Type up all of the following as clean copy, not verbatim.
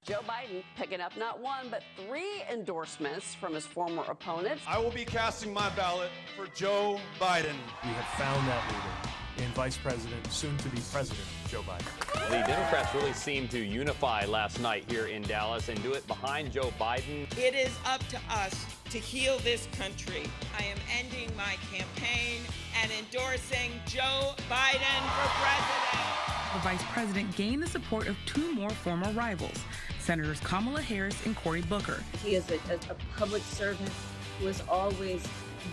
Joe Biden picking up not one, but 3 endorsements from his former opponents. I will be casting my ballot for Joe Biden. We have found that leader in Vice President, soon to be President, Joe Biden. The Democrats really seemed to unify last night here in Dallas and do it behind Joe Biden. It is up to us to heal this country. I am ending my campaign and endorsing Joe Biden for president. The vice president gained the support of 2 more former rivals, Senators Kamala Harris and Cory Booker. He is a public servant who has always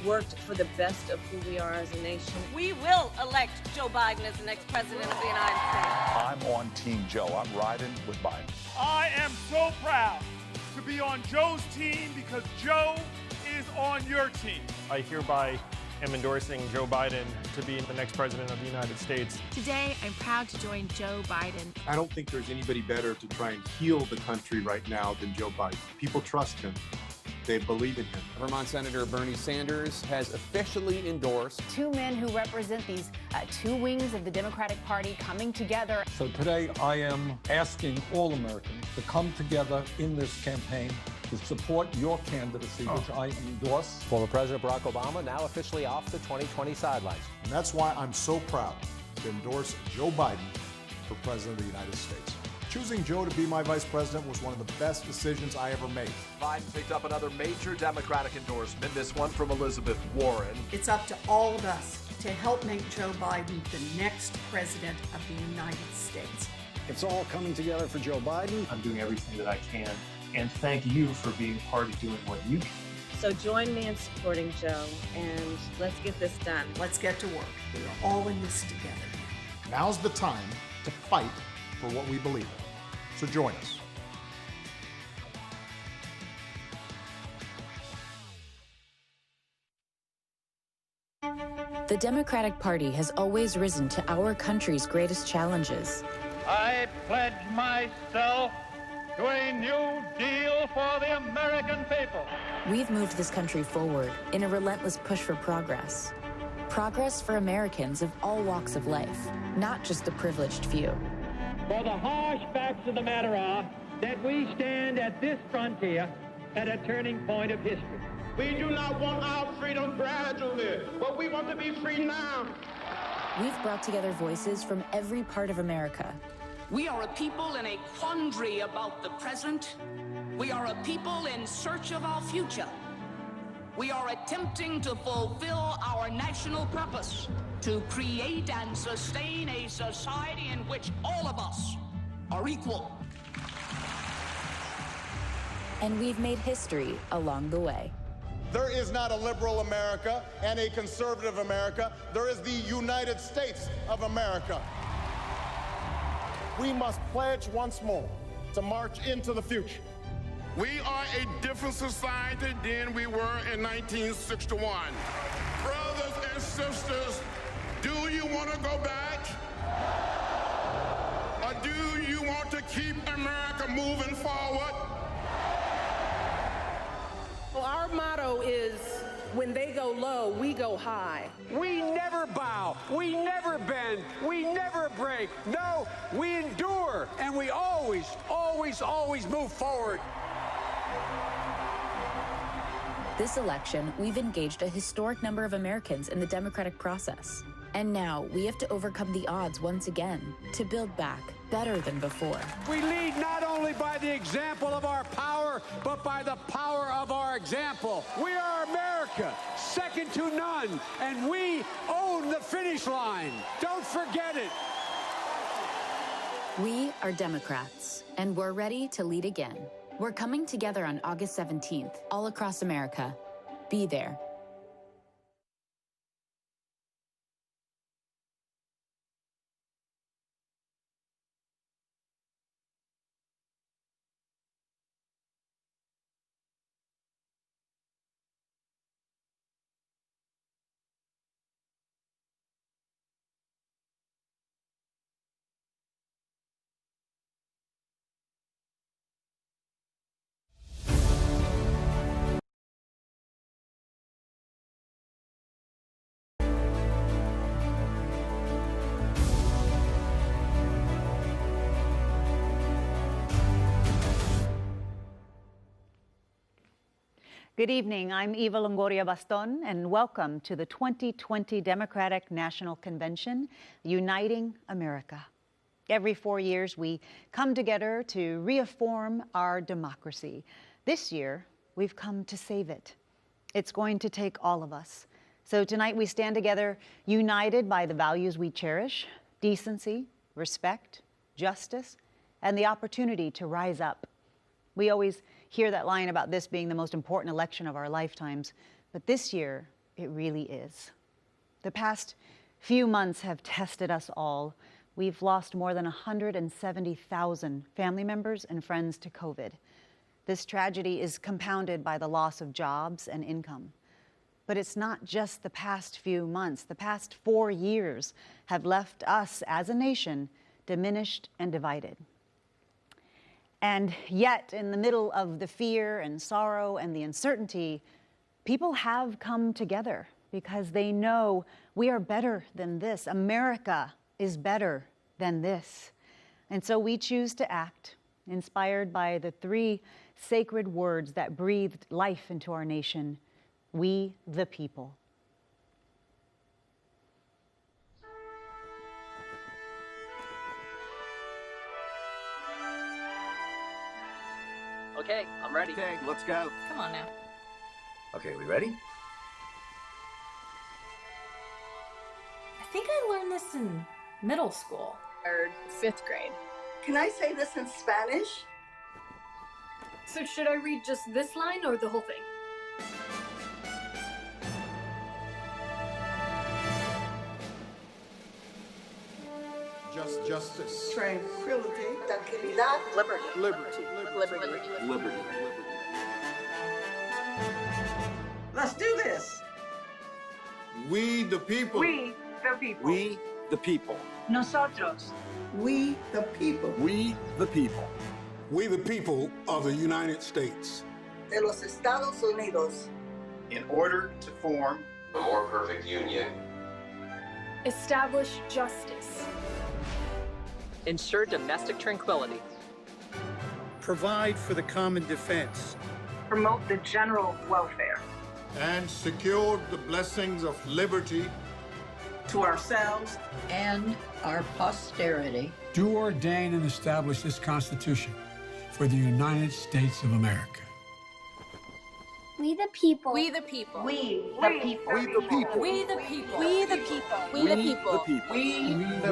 worked for the best of who we are as a nation. We will elect Joe Biden as the next president of the United States. I'm on Team Joe. I'm riding with Biden. I am so proud to be on Joe's team because Joe is on your team. I hereby am endorsing Joe Biden to be the next president of the United States. Today, I'm proud to join Joe Biden. I don't think there's anybody better to try and heal the country right now than Joe Biden. People trust him. They believe in him. Vermont Senator Bernie Sanders has officially endorsed 2 men who represent these 2 wings of the Democratic Party coming together. So today I am asking all Americans to come together in this campaign to support your candidacy, which I endorse. Former President Barack Obama now officially off the 2020 sidelines. And that's why I'm so proud to endorse Joe Biden for President of the United States. Choosing Joe to be my vice president was one of the best decisions I ever made. Biden picked up another major Democratic endorsement, this one from Elizabeth Warren. It's up to all of us to help make Joe Biden the next president of the United States. It's all coming together for Joe Biden. I'm doing everything that I can, and thank you for being part of doing what you can. So join me in supporting Joe, and let's get this done. Let's get to work. We are all in this together. Now's the time to fight for what we believe in. So join us. The Democratic Party has always risen to our country's greatest challenges. I pledge myself to a new deal for the American people. We've moved this country forward in a relentless push for progress. Progress for Americans of all walks of life, not just the privileged few. For the harsh facts of the matter are that we stand at this frontier at a turning point of history. We do not want our freedom gradually, but we want to be free now. We've brought together voices from every part of America. We are a people in a quandary about the present. We are a people in search of our future. We are attempting to fulfill our national purpose, to create and sustain a society in which all of us are equal. And we've made history along the way. There is not a liberal America and a conservative America. There is the United States of America. We must pledge once more to march into the future. We are a different society than we were in 1961. Brothers and sisters, do you want to go back? Or do you want to keep America moving forward? Well, our motto is, when they go low, we go high. We never bow, we never bend, we never break. No, we endure, and we always, always, always move forward. This election, we've engaged a historic number of Americans in the democratic process. And now we have to overcome the odds once again to build back better than before. We lead not only by the example of our power, but by the power of our example. We are America, second to none, and we own the finish line. Don't forget it. We are Democrats, and we're ready to lead again. We're coming together on August 17th, all across America. Be there. Good evening. I'm Eva Longoria Baston, and welcome to the 2020 Democratic National Convention, Uniting America. Every 4 years, we come together to reaffirm our democracy. This year, we've come to save it. It's going to take all of us. So tonight, we stand together, united by the values we cherish: decency, respect, justice, and the opportunity to rise up. We always hear that line about this being the most important election of our lifetimes, but this year, it really is. The past few months have tested us all. We've lost more than 170,000 family members and friends to COVID. This tragedy is compounded by the loss of jobs and income. But it's not just the past few months. The past 4 years have left us as a nation diminished and divided. And yet, in the middle of the fear and sorrow and the uncertainty, people have come together because they know we are better than this. America is better than this. And so we choose to act, inspired by the 3 sacred words that breathed life into our nation: we the people. Okay, I'm ready. Okay, let's go. Come on now. Okay, we ready? I think I learned this in middle school. Or 5th grade. Can I say this in Spanish? So should I read just this line or the whole thing? Justice. Tranquility. Tranquilidad. Liberty. Liberty. Liberty. Let's do this. We the people. We the people. We the people. Nosotros. We the people. We the people. We the people of the United States. De los Estados Unidos. In order to form a more perfect union. Establish justice. Ensure domestic tranquility. Provide for the common defense. Promote the general welfare. And secure the blessings of liberty To ourselves and our posterity. Do ordain and establish this Constitution for the United States of America. We the people. We the people. We the people. We the people. We the people. We the people. We the people. We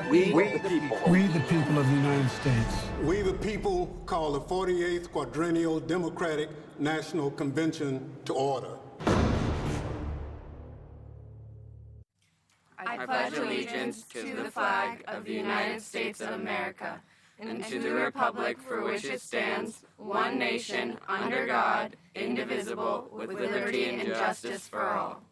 the people. We the people of the United States. We the people call the 48th Quadrennial Democratic National Convention to order. I pledge allegiance to the flag of the United States of America and to the republic for which it stands, one nation, under God, indivisible, with liberty and justice for all.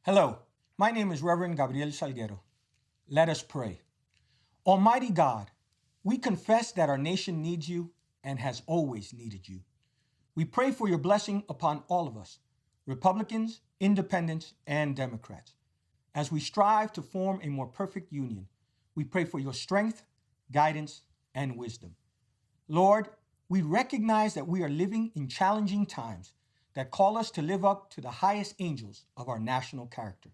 Hello, my name is Reverend Gabriel Salguero. Let us pray. Almighty God, we confess that our nation needs you and has always needed you. We pray for your blessing upon all of us, Republicans, Independents, and Democrats. As we strive to form a more perfect union, we pray for your strength, guidance, and wisdom. Lord, we recognize that we are living in challenging times that call us to live up to the highest angels of our national character.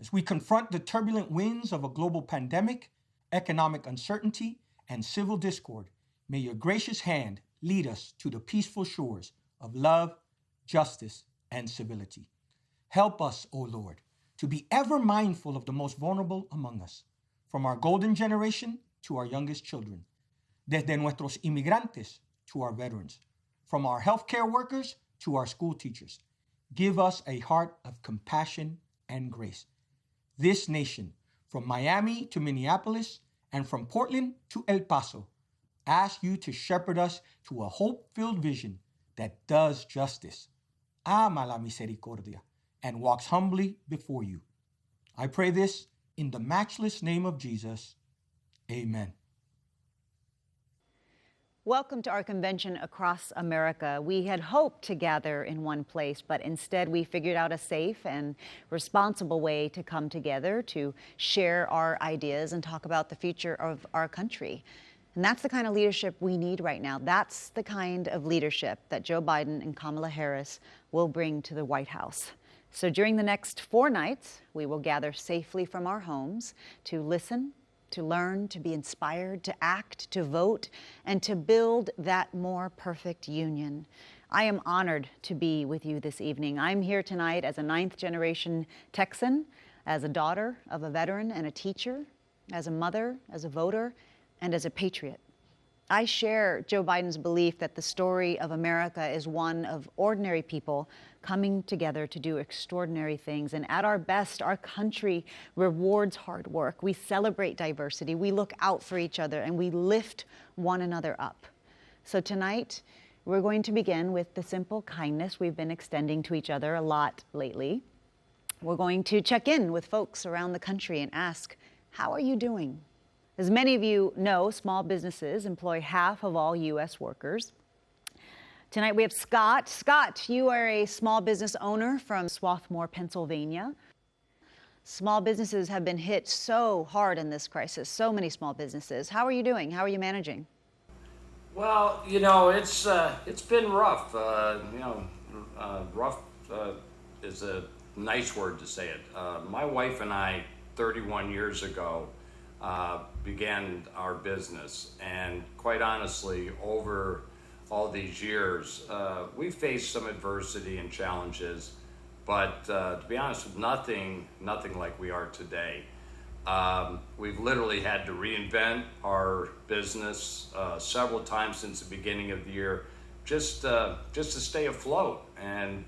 As we confront the turbulent winds of a global pandemic, economic uncertainty, and civil discord, may your gracious hand lead us to the peaceful shores of love, justice, and civility. Help us, O Lord, to be ever mindful of the most vulnerable among us, from our golden generation to our youngest children, desde nuestros inmigrantes to our veterans, from our healthcare workers to our school teachers. Give us a heart of compassion and grace. This nation, from Miami to Minneapolis and from Portland to El Paso, ask you to shepherd us to a hope-filled vision that does justice, ama la misericordia, and walks humbly before you. I pray this in the matchless name of Jesus. Amen. Welcome to our convention across America. We had hoped to gather in one place, but instead we figured out a safe and responsible way to come together to share our ideas and talk about the future of our country. And that's the kind of leadership we need right now. That's the kind of leadership that Joe Biden and Kamala Harris will bring to the White House. So during the next 4 nights, we will gather safely from our homes to listen, to learn, to be inspired, to act, to vote, and to build that more perfect union. I am honored to be with you this evening. I'm here tonight as a 9th-generation Texan, as a daughter of a veteran and a teacher, as a mother, as a voter, and as a patriot. I share Joe Biden's belief that the story of America is one of ordinary people coming together to do extraordinary things. And at our best, our country rewards hard work. We celebrate diversity. We look out for each other, and we lift one another up. So tonight, we're going to begin with the simple kindness we've been extending to each other a lot lately. We're going to check in with folks around the country and ask, how are you doing? As many of you know, small businesses employ half of all U.S. workers. Tonight we have Scott. Scott, you are a small business owner from Swarthmore, Pennsylvania. Small businesses have been hit so hard in this crisis, so many small businesses. How are you doing? How are you managing? Well, you know, it's been rough. Rough is a nice word to say it. My wife and I, 31 years ago, began our business, and quite honestly, over all these years, we faced some adversity and challenges, but to be honest, nothing like we are today. We've literally had to reinvent our business several times since the beginning of the year, just to stay afloat. And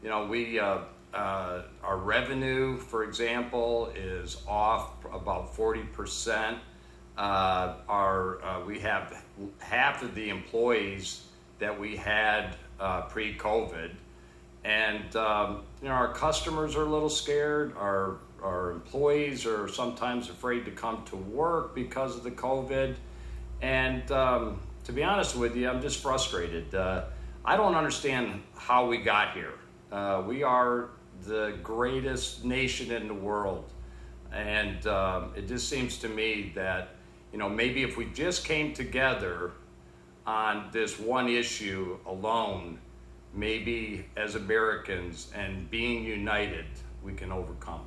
you know, our revenue, for example, is off about 40%. We have half of the employees that we had pre-COVID, and you know, our customers are a little scared. Our employees are sometimes afraid to come to work because of the COVID, and to be honest with you, I'm just frustrated. I don't understand how we got here. We are the greatest nation in the world, and it just seems to me that, you know, maybe if we just came together on this one issue alone, maybe as Americans and being united, we can overcome.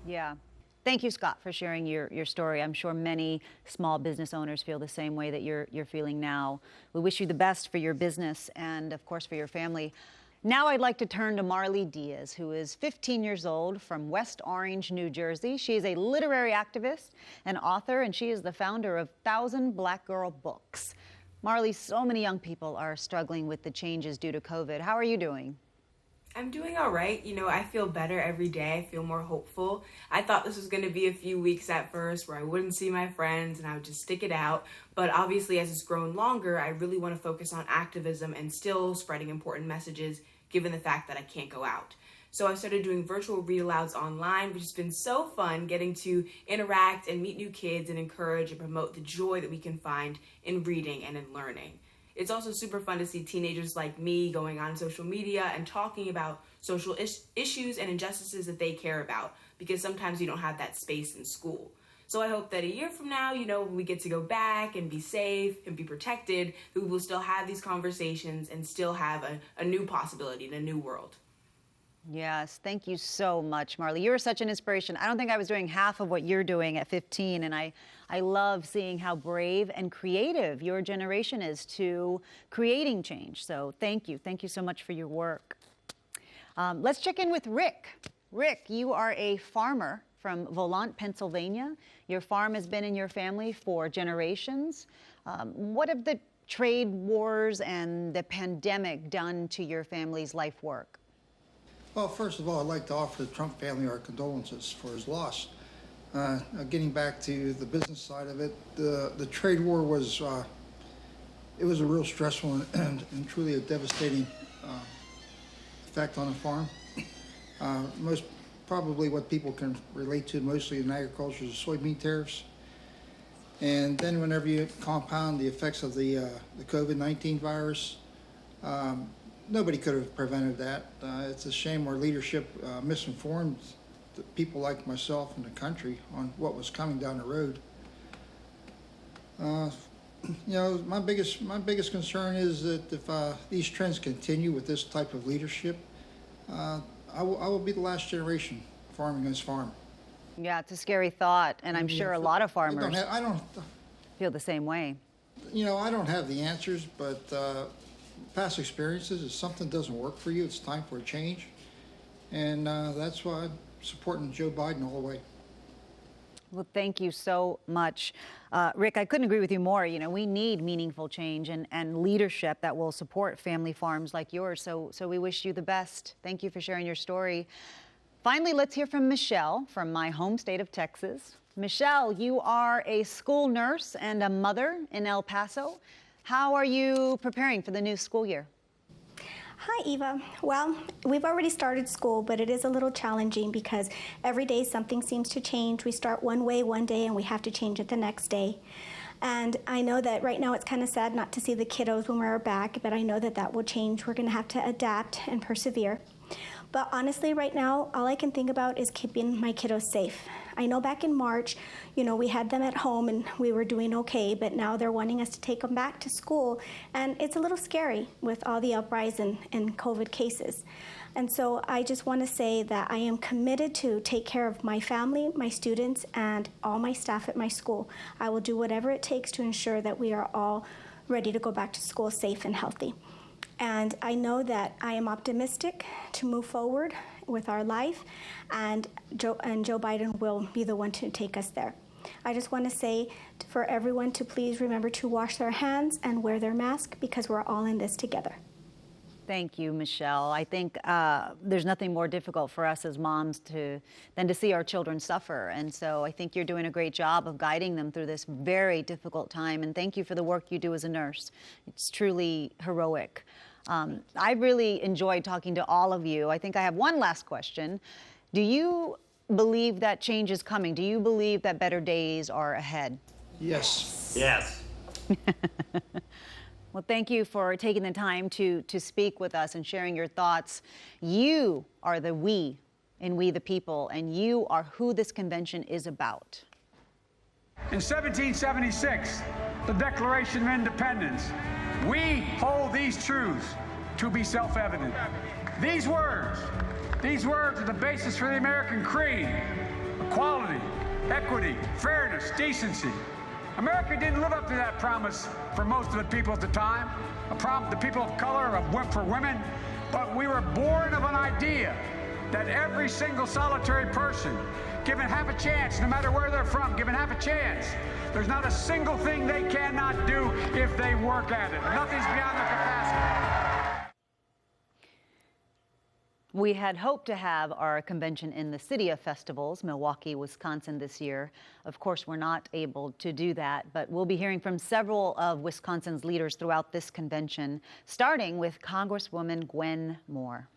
Yeah. Thank you, Scott, for sharing your story. I'm sure many small business owners feel the same way that you're feeling now. We wish you the best for your business and, of course, for your family. Now I'd like to turn to Marley Diaz, who is 15 years old from West Orange, New Jersey. She is a literary activist and author, and she is the founder of 1,000 Black Girl Books. Marley, so many young people are struggling with the changes due to COVID. How are you doing? I'm doing all right. You know, I feel better every day. I feel more hopeful. I thought this was going to be a few weeks at first where I wouldn't see my friends and I would just stick it out. But obviously, as it's grown longer, I really want to focus on activism and still spreading important messages, given the fact that I can't go out. So I started doing virtual read-alouds online, which has been so fun, getting to interact and meet new kids and encourage and promote the joy that we can find in reading and in learning. It's also super fun to see teenagers like me going on social media and talking about social issues and injustices that they care about, because sometimes you don't have that space in school. So I hope that a year from now, when we get to go back and be safe and be protected, that we will still have these conversations and still have a new possibility in a new world. Yes, thank you so much, Marley. You're such an inspiration. I don't think I was doing half of what you're doing at 15, and I love seeing how brave and creative your generation is to creating change. So thank you. Thank you so much for your work. Let's check in with Rick. Rick, you are a farmer from Volant, Pennsylvania. Your farm has been in your family for generations. What have the trade wars and the pandemic done to your family's life work? Well, first of all, I'd like to offer the Trump family our condolences for his loss. Getting back to the business side of it, the trade war was it was a real stressful and truly a devastating effect on the farm. Most probably what people can relate to mostly in agriculture is soybean tariffs. And then whenever you compound the effects of the COVID-19 virus, nobody could have prevented that. It's a shame our leadership misinformed people like myself and the country on what was coming down the road. My biggest concern is that if these trends continue with this type of leadership, I will be the last generation farming this farm. Yeah, it's a scary thought, and I'm sure a lot of farmers I don't feel the same way. I don't have the answers, but past experiences, if something doesn't work for you, it's time for a change. And that's why I'm supporting Joe Biden all the way. Well, thank you so much. Rick, I couldn't agree with you more. We need meaningful change and leadership that will support family farms like yours. So we wish you the best. Thank you for sharing your story. Finally, let's hear from Michelle from my home state of Texas. Michelle, you are a school nurse and a mother in El Paso. How are you preparing for the new school year? Hi, Eva. Well, we've already started school, but it is a little challenging because every day something seems to change. We start one way one day and we have to change it the next day. And I know that right now it's kind of sad not to see the kiddos when we're back, but I know that that will change. We're going to have to adapt and persevere. But honestly, right now, all I can think about is keeping my kiddos safe. I know back in March, we had them at home and we were doing okay, but now they're wanting us to take them back to school. And it's a little scary with all the uprising in COVID cases. And so I just want to say that I am committed to take care of my family, my students, and all my staff at my school. I will do whatever it takes to ensure that we are all ready to go back to school safe and healthy. And I know that I am optimistic to move forward with our life, and Joe Biden will be the one to take us there. I just want to say for everyone to please remember to wash their hands and wear their mask, because we're all in this together. Thank you, Michelle. I think there's nothing more difficult for us as moms than to see our children suffer. And so I think you're doing a great job of guiding them through this very difficult time. And thank you for the work you do as a nurse. It's truly heroic. I really enjoyed talking to all of you. I think I have one last question. Do you believe that change is coming? Do you believe that better days are ahead? Yes. Yes. Well, thank you for taking the time to speak with us and sharing your thoughts. You are the we in We the People, and you are who this convention is about. In 1776, the Declaration of Independence, we hold these truths to be self-evident. These words are the basis for the American creed: equality, equity, fairness, decency. America didn't live up to that promise for most of the people at the time, the people of color, for women, but we were born of an idea that every single solitary person, given half a chance, no matter where they're from, given half a chance, there's not a single thing they cannot do if they work at it. Nothing's beyond their capacity. We had hoped to have our convention in the City of Festivals, Milwaukee, Wisconsin, this year. Of course, we're not able to do that, but we'll be hearing from several of Wisconsin's leaders throughout this convention, starting with Congresswoman Gwen Moore.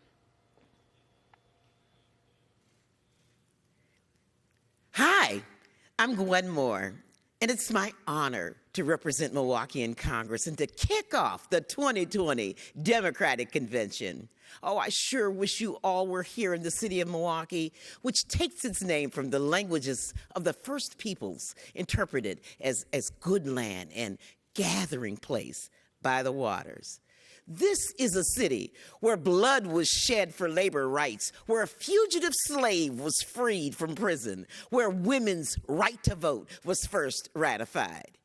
I'm Gwen Moore, and it's my honor to represent Milwaukee in Congress and to kick off the 2020 Democratic Convention. Oh, I sure wish you all were here in the city of Milwaukee, which takes its name from the languages of the first peoples, interpreted as good land and gathering place by the waters. This is a city where blood was shed for labor rights, where a fugitive slave was freed from prison, where women's right to vote was first ratified.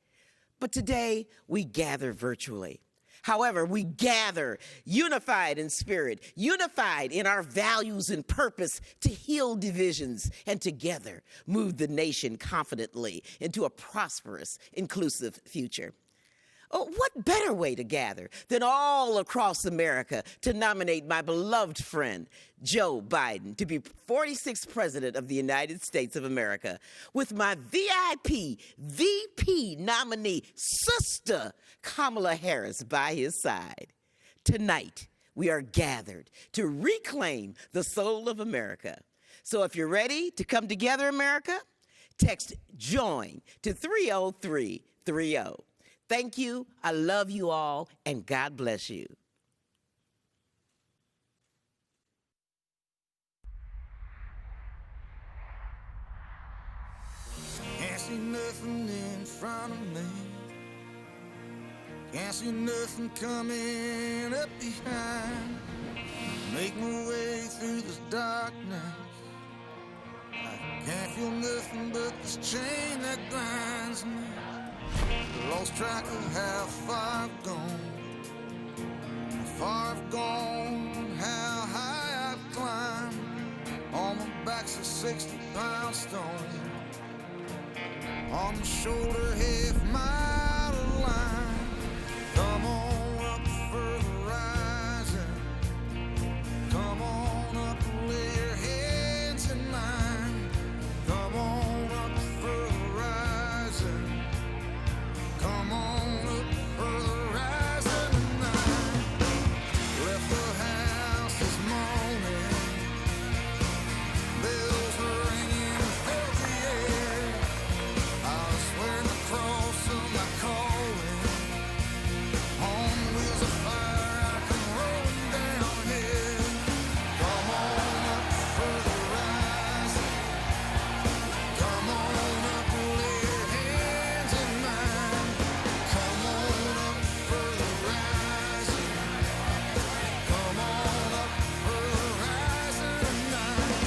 But today, we gather virtually. However, we gather unified in spirit, unified in our values and purpose to heal divisions and together move the nation confidently into a prosperous, inclusive future. Oh, what better way to gather than all across America to nominate my beloved friend, Joe Biden, to be 46th President of the United States of America, with my VIP, VP nominee, Sister Kamala Harris by his side. Tonight, we are gathered to reclaim the soul of America. So if you're ready to come together, America, text JOIN to 30330. Thank you, I love you all, and God bless you. Can't see nothing in front of me. Can't see nothing coming up behind. Make my way through this darkness. I can't feel nothing but this chain that binds me. Lost track of how far I've gone, how high I've climbed. On my back's a 60-pound stone, on my shoulder half mile of line. Come on up for the rising, come on up and lay your hands in mine. Come on up for the rising, come on up for the rising tonight. Left the house this morning, bells were ringing, filled the air. I was wearing the cross of my calling, on wheels of fire I come rolling downhill. Come on up for the rising, come on up and lay your hands in mine. Come on up for the rising, come on up for the rising tonight.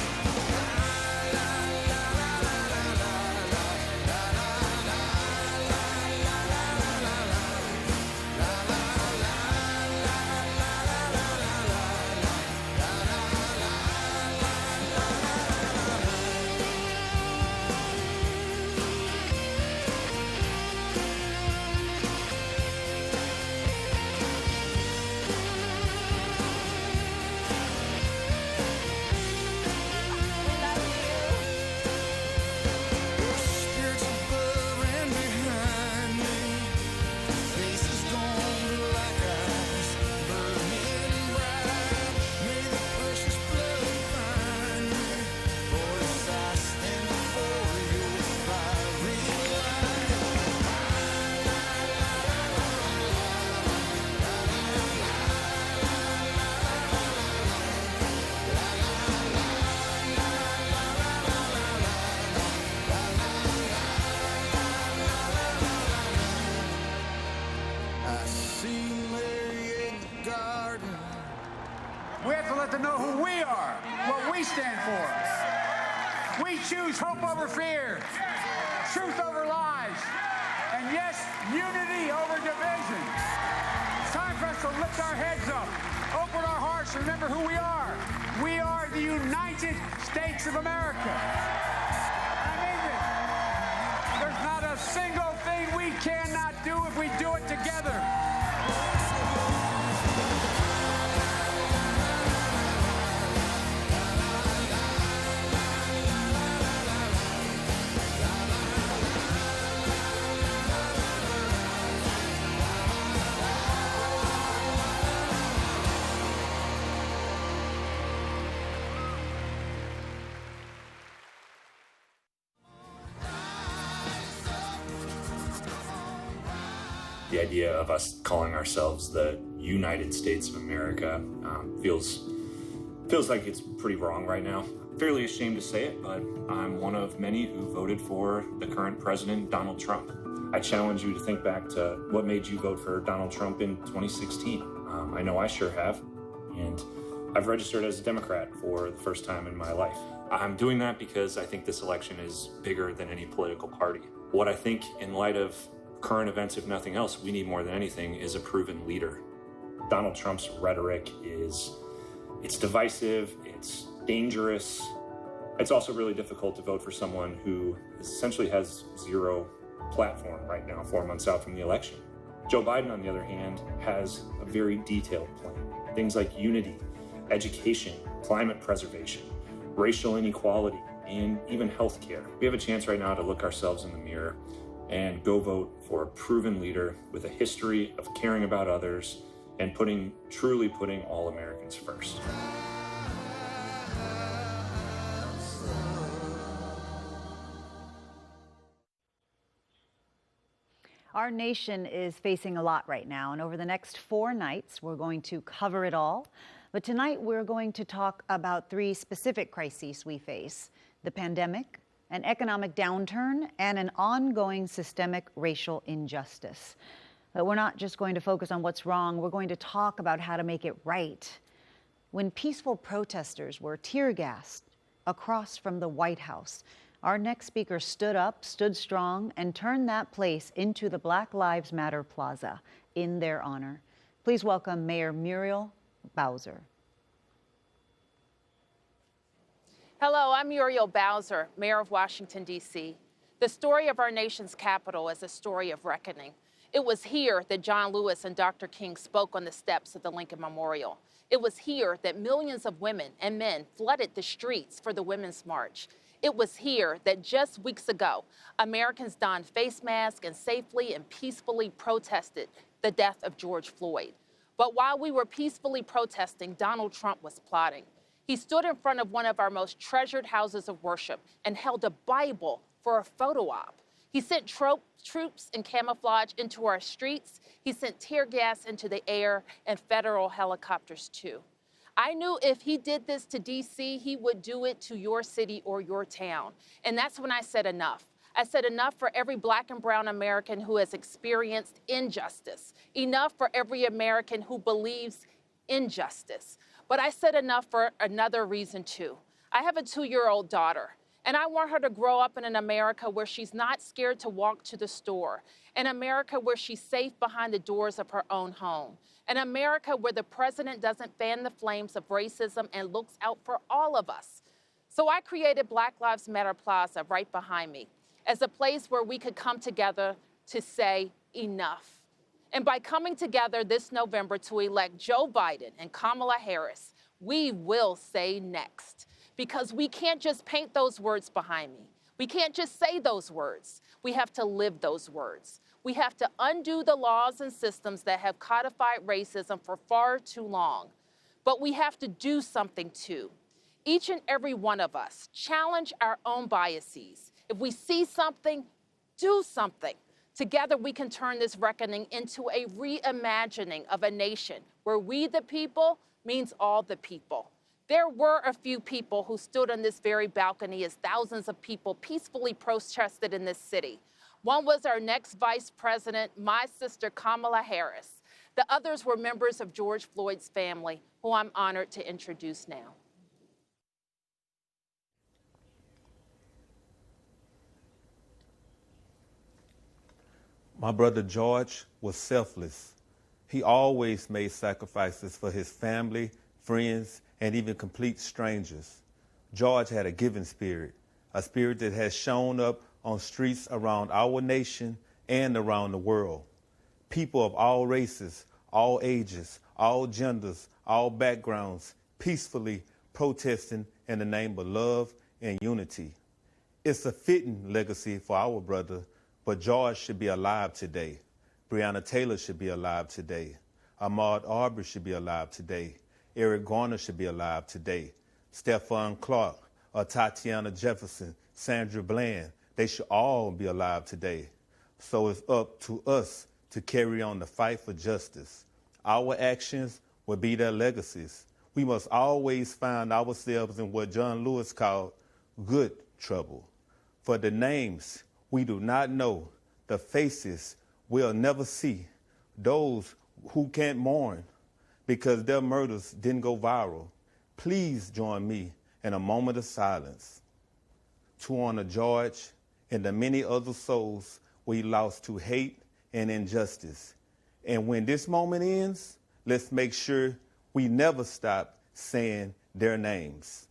La la la la la la la la la la la la la la la la. Spirits above and behind me, faces gone like ice, burning bright. May the precious blood find me. Voice, I stand before your fiery light. I see Mary in the garden. We have to let them know who we are, what we stand for. We choose hope over fear, truth over lies, and yes, unity over division. It's time for us to lift our heads up, open our hearts, and remember who we are. We are the United States of America. I mean this. There's not a single thing we cannot do if we do it together. The idea of us calling ourselves the United States of America feels like it's pretty wrong right now. I'm fairly ashamed to say it, but I'm one of many who voted for the current president, Donald Trump. I challenge you to think back to what made you vote for Donald Trump in 2016. I know I sure have, and I've registered as a Democrat for the first time in my life. I'm doing that because I think this election is bigger than any political party. What I think, in light of current events, if nothing else, we need more than anything is a proven leader. Donald Trump's rhetoric it's divisive, it's dangerous. It's also really difficult to vote for someone who essentially has zero platform right now, 4 months out from the election. Joe Biden, on the other hand, has a very detailed plan. Things like unity, education, climate preservation, racial inequality, and even healthcare. We have a chance right now to look ourselves in the mirror and go vote for a proven leader with a history of caring about others and truly putting all Americans first. Our nation is facing a lot right now, and over the next 4 nights, we're going to cover it all. But tonight, we're going to talk about 3 specific crises we face: the pandemic, an economic downturn, and an ongoing systemic racial injustice. But we're not just going to focus on what's wrong, we're going to talk about how to make it right. When peaceful protesters were tear-gassed across from the White House, our next speaker stood up, stood strong, and turned that place into the Black Lives Matter Plaza in their honor. Please welcome Mayor Muriel Bowser. Hello, I'm Muriel Bowser, Mayor of Washington, D.C. The story of our nation's capital is a story of reckoning. It was here that John Lewis and Dr. King spoke on the steps of the Lincoln Memorial. It was here that millions of women and men flooded the streets for the Women's March. It was here that just weeks ago, Americans donned face masks and safely and peacefully protested the death of George Floyd. But while we were peacefully protesting, Donald Trump was plotting. He stood in front of one of our most treasured houses of worship and held a Bible for a photo op. He sent troops in camouflage into our streets. He sent tear gas into the air and federal helicopters too. I knew if he did this to D.C., he would do it to your city or your town. And that's when I said enough. I said enough for every Black and brown American who has experienced injustice. Enough for every American who believes in justice. But I said enough for another reason too. I have a 2-year-old daughter, and I want her to grow up in an America where she's not scared to walk to the store, an America where she's safe behind the doors of her own home, an America where the president doesn't fan the flames of racism and looks out for all of us. So I created Black Lives Matter Plaza right behind me as a place where we could come together to say enough. And by coming together this November to elect Joe Biden and Kamala Harris, we will say next. Because we can't just paint those words behind me. We can't just say those words. We have to live those words. We have to undo the laws and systems that have codified racism for far too long. But we have to do something too. Each and every one of us challenge our own biases. If we see something, do something. Together we can turn this reckoning into a reimagining of a nation where we the people means all the people. There were a few people who stood on this very balcony as thousands of people peacefully protested in this city. One was our next vice president, my sister Kamala Harris. The others were members of George Floyd's family, who I'm honored to introduce now. My brother George was selfless. He always made sacrifices for his family, friends, and even complete strangers. George had a giving spirit, a spirit that has shown up on streets around our nation and around the world. People of all races, all ages, all genders, all backgrounds, peacefully protesting in the name of love and unity. It's a fitting legacy for our brother, but George should be alive today. Breonna Taylor should be alive today. Ahmaud Arbery should be alive today. Eric Garner should be alive today. Stephon Clark, Tatiana Jefferson, Sandra Bland, they should all be alive today. So it's up to us to carry on the fight for justice. Our actions will be their legacies. We must always find ourselves in what John Lewis called good trouble. For the names we do not know, the faces we'll never see, those who can't mourn because their murders didn't go viral. Please join me in a moment of silence to honor George and the many other souls we lost to hate and injustice. And when this moment ends, let's make sure we never stop saying their names.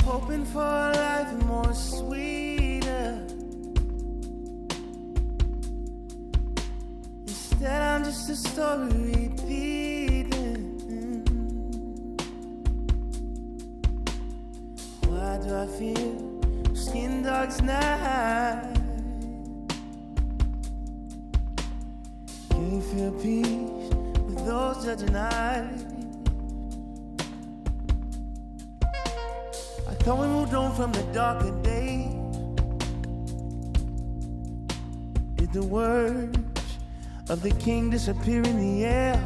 Hoping for a life more sweeter. Instead, I'm just a story repeating. Why do I feel skin dark's night? Can you feel peace with those judging eyes? Thought we moved on from the darker days. Did the words of the king disappear in the air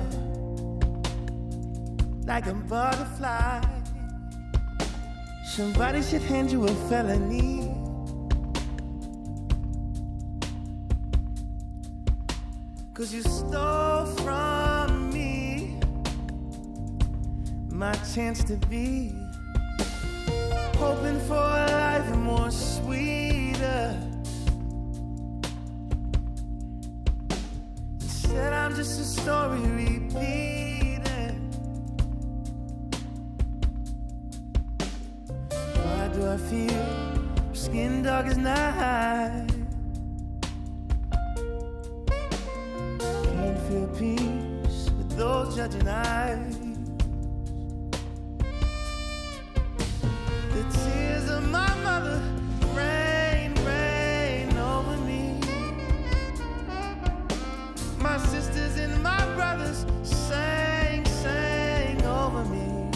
like a butterfly? Somebody should hand you a felony. Cause you stole from me my chance to be. Hoping for a life more sweeter. Instead, I'm just a story repeating. Why do I feel skin dark as night? Can't feel peace with those judging eyes. The tears of my mother rain, rain over me. My sisters and my brothers sang, sang over me.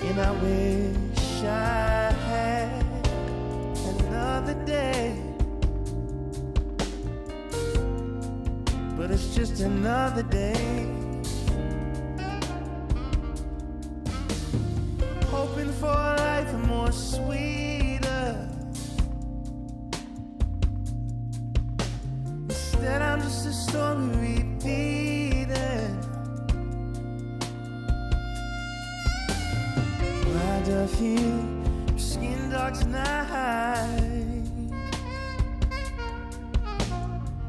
And I wish I had another day, but it's just another day. Hoping for a life more sweeter. Instead, I'm just a story repeating. Why do I feel skin dark tonight?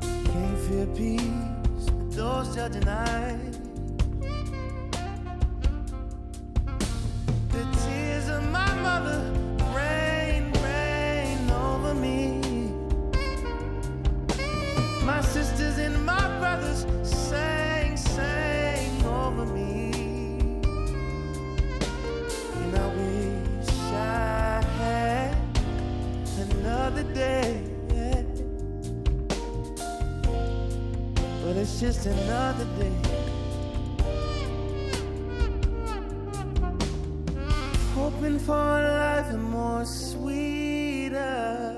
Can't feel peace with those judging eyes. The tears of my mother rain, rain over me. My sisters and my brothers sang, sang over me. And I wish I had another day, but it's just another day. Hoping for a life more sweeter.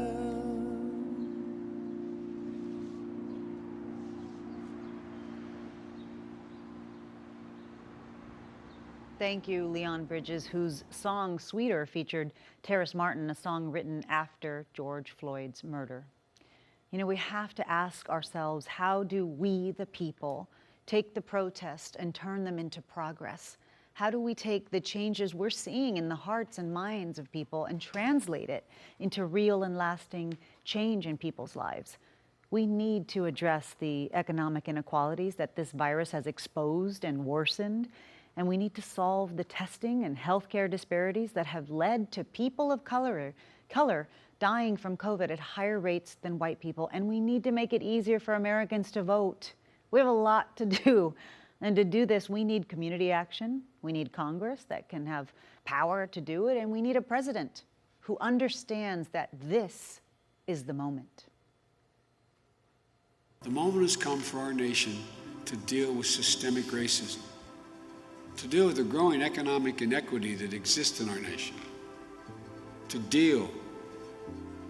Thank you, Leon Bridges, whose song Sweeter featured Terrace Martin, a song written after George Floyd's murder. You know, we have to ask ourselves, how do we, the people, take the protest and turn them into progress? How do we take the changes we're seeing in the hearts and minds of people and translate it into real and lasting change in people's lives? We need to address the economic inequalities that this virus has exposed and worsened. And we need to solve the testing and healthcare disparities that have led to people of color dying from COVID at higher rates than white people. And we need to make it easier for Americans to vote. We have a lot to do. And to do this, we need community action. We need Congress that can have power to do it. And we need a president who understands that this is the moment. The moment has come for our nation to deal with systemic racism, to deal with the growing economic inequity that exists in our nation, to deal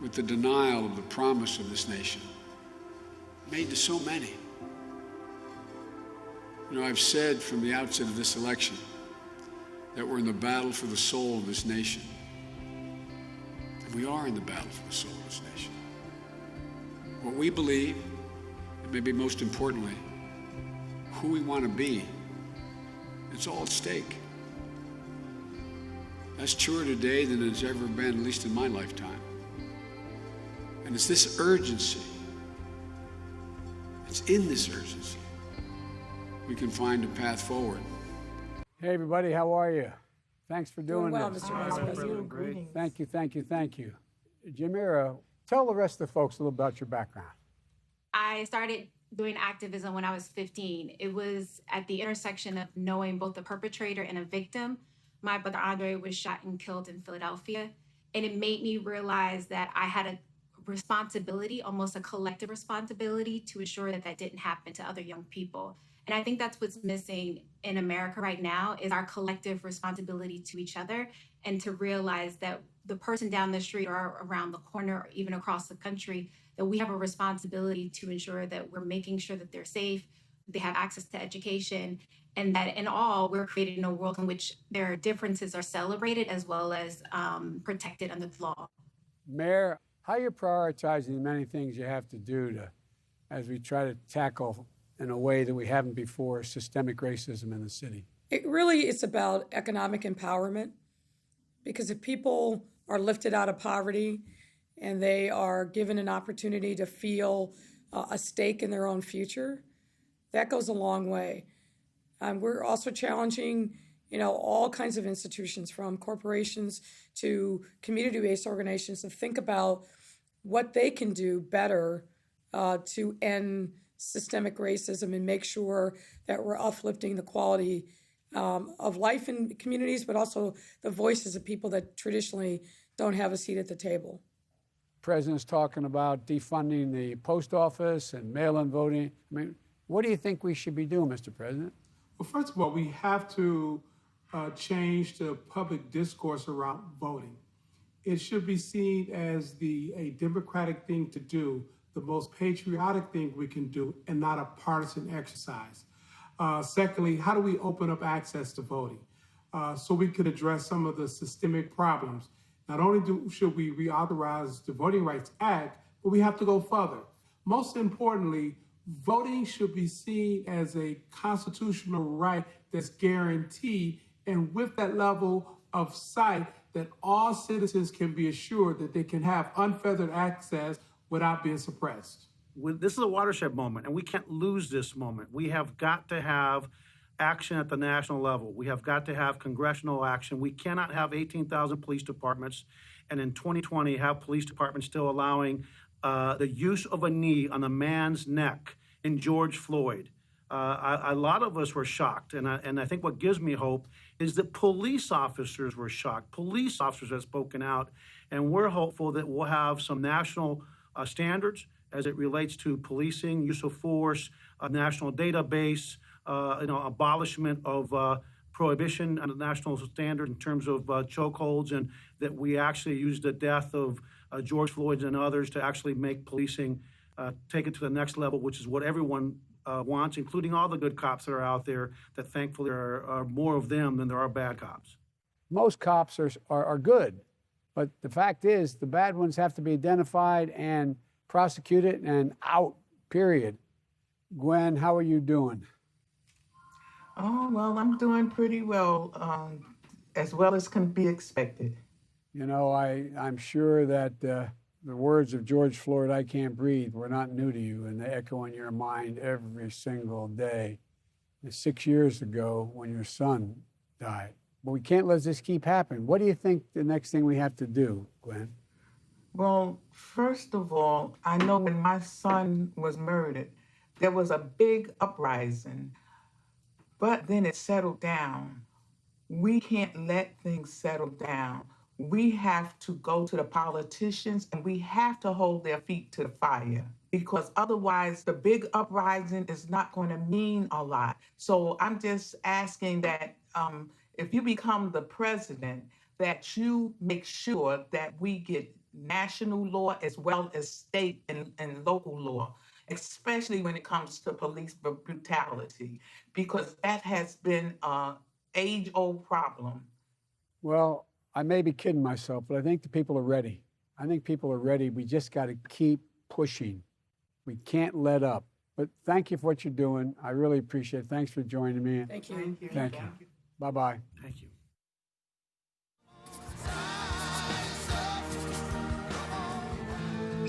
with the denial of the promise of this nation made to so many. You know, I've said from the outset of this election that we're in the battle for the soul of this nation. And we are in the battle for the soul of this nation. What we believe, and maybe most importantly, who we want to be, it's all at stake. That's truer today than it's ever been, at least in my lifetime. And it's this urgency, it's in this urgency, we can find a path forward. Hey, everybody, how are you? Thanks for doing well, this. Mr. Vice President. Greetings. Thank you. Jamira, tell the rest of the folks a little about your background. I started doing activism when I was 15. It was at the intersection of knowing both the perpetrator and a victim. My brother Andre was shot and killed in Philadelphia. And it made me realize that I had a responsibility, almost a collective responsibility, to ensure that that didn't happen to other young people. And I think that's what's missing in America right now is our collective responsibility to each other and to realize that the person down the street or around the corner or even across the country, that we have a responsibility to ensure that we're making sure that they're safe, they have access to education, and that in all, we're creating a world in which their differences are celebrated as well as protected under the law. Mayor, how are you prioritizing the many things you have to do as we try to tackle in a way that we haven't before systemic racism in the city? It really is about economic empowerment, because if people are lifted out of poverty and they are given an opportunity to feel a stake in their own future, that goes a long way. We're also challenging, all kinds of institutions, from corporations to community-based organizations, to think about what they can do better to end systemic racism and make sure that we're uplifting the quality of life in communities, but also the voices of people that traditionally don't have a seat at the table. The president's talking about defunding the post office and mail-in voting. I mean, what do you think we should be doing, Mr. President? Well, first of all, we have to change the public discourse around voting. It should be seen as a democratic thing to do, the most patriotic thing we can do, and not a partisan exercise. Secondly, how do we open up access to voting so we could address some of the systemic problems? Not only should we reauthorize the Voting Rights Act, but we have to go further. Most importantly, voting should be seen as a constitutional right that's guaranteed, and with that level of sight that all citizens can be assured that they can have unfettered access without being suppressed. This is a watershed moment, and we can't lose this moment. We have got to have action at the national level. We have got to have congressional action. We cannot have 18,000 police departments, and in 2020 have police departments still allowing the use of a knee on a man's neck in George Floyd. A lot of us were shocked, and I think what gives me hope is that police officers were shocked. Police officers have spoken out, and we're hopeful that we'll have some national standards as it relates to policing, use of force, a national database, abolishment of prohibition on a national standard in terms of chokeholds, and that we actually use the death of George Floyd and others to actually make policing take it to the next level, which is what everyone wants, including all the good cops that are out there, that thankfully there are more of them than there are bad cops. Most cops are good, but the fact is the bad ones have to be identified and prosecuted and out, period. Gwen, how are you doing? Oh, well, I'm doing pretty well as can be expected. I'm sure that the words of George Floyd, "I can't breathe," were not new to you, and they echo in your mind every single day. 6 years ago when your son died. But we can't let this keep happening. What do you think the next thing we have to do, Gwen? Well, first of all, I know when my son was murdered, there was a big uprising, but then it settled down. We can't let things settle down. We have to go to the politicians and we have to hold their feet to the fire, because otherwise the big uprising is not going to mean a lot. So I'm just asking that if you become the president, that you make sure that we get national law as well as state and local law, especially when it comes to police brutality, because that has been an age-old problem. Well, I may be kidding myself, but I think the people are ready. I think people are ready. We just got to keep pushing. We can't let up. But thank you for what you're doing. I really appreciate it. Thanks for joining me. Thank you. Thank you. Bye-bye. Thank you.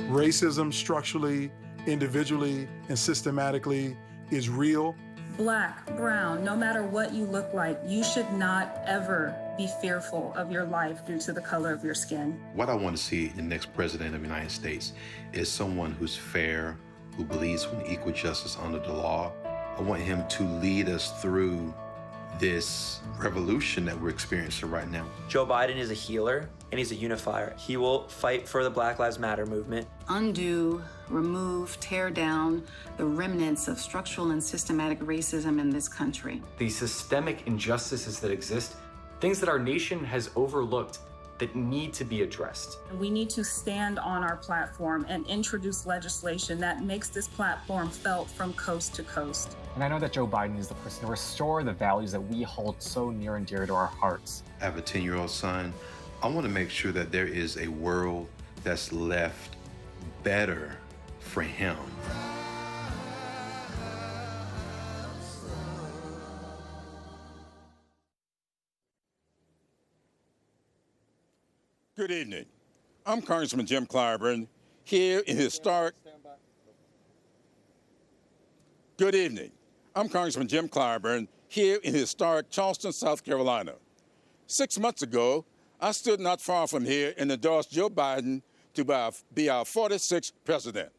Racism structurally, individually, and systematically is real. Black, brown, no matter what you look like, you should not ever be fearful of your life due to the color of your skin. What I want to see in the next president of the United States is someone who's fair, who believes in equal justice under the law. I want him to lead us through this revolution that we're experiencing right now. Joe Biden is a healer and he's a unifier. He will fight for the Black Lives Matter movement. Undo, remove, tear down the remnants of structural and systematic racism in this country. The systemic injustices that exist, things that our nation has overlooked that need to be addressed. We need to stand on our platform and introduce legislation that makes this platform felt from coast to coast. And I know that Joe Biden is the person to restore the values that we hold so near and dear to our hearts. I have a 10-year-old son. I want to make sure that there is a world that's left better for him. Good evening. I'm Congressman Jim Clyburn here in historic. Good evening. I'm Congressman Jim Clyburn here in historic Charleston, South Carolina. 6 months ago, I stood not far from here and endorsed Joe Biden to be our 46th president.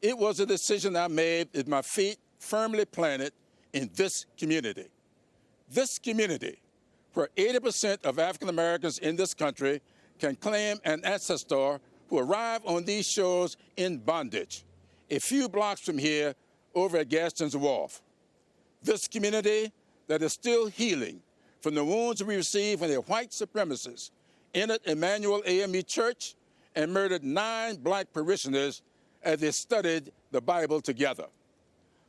It was a decision I made with my feet firmly planted in this community. This community, where 80% of African Americans in this country can claim an ancestor who arrived on these shores in bondage, a few blocks from here over at Gaston's Wharf. This community that is still healing from the wounds we received when the white supremacists entered Emmanuel AME Church and murdered 9 black parishioners as they studied the Bible together.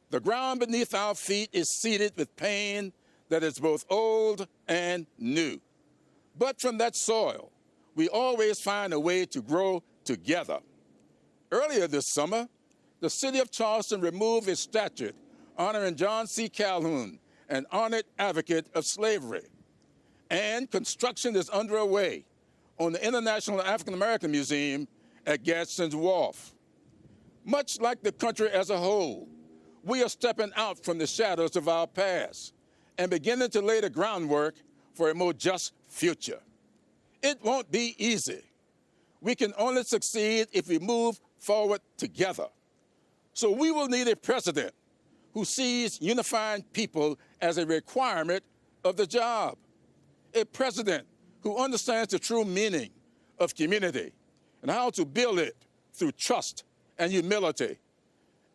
The ground beneath our feet is seeded with pain that is both old and new. But from that soil, we always find a way to grow together. Earlier this summer, the city of Charleston removed a statue honoring John C. Calhoun, an honored advocate of slavery. And construction is underway on the International African American Museum at Gadsden's Wharf. Much like the country as a whole, we are stepping out from the shadows of our past and beginning to lay the groundwork for a more just future. It won't be easy. We can only succeed if we move forward together. So we will need a president who sees unifying people as a requirement of the job. A president who understands the true meaning of community and how to build it through trust and humility.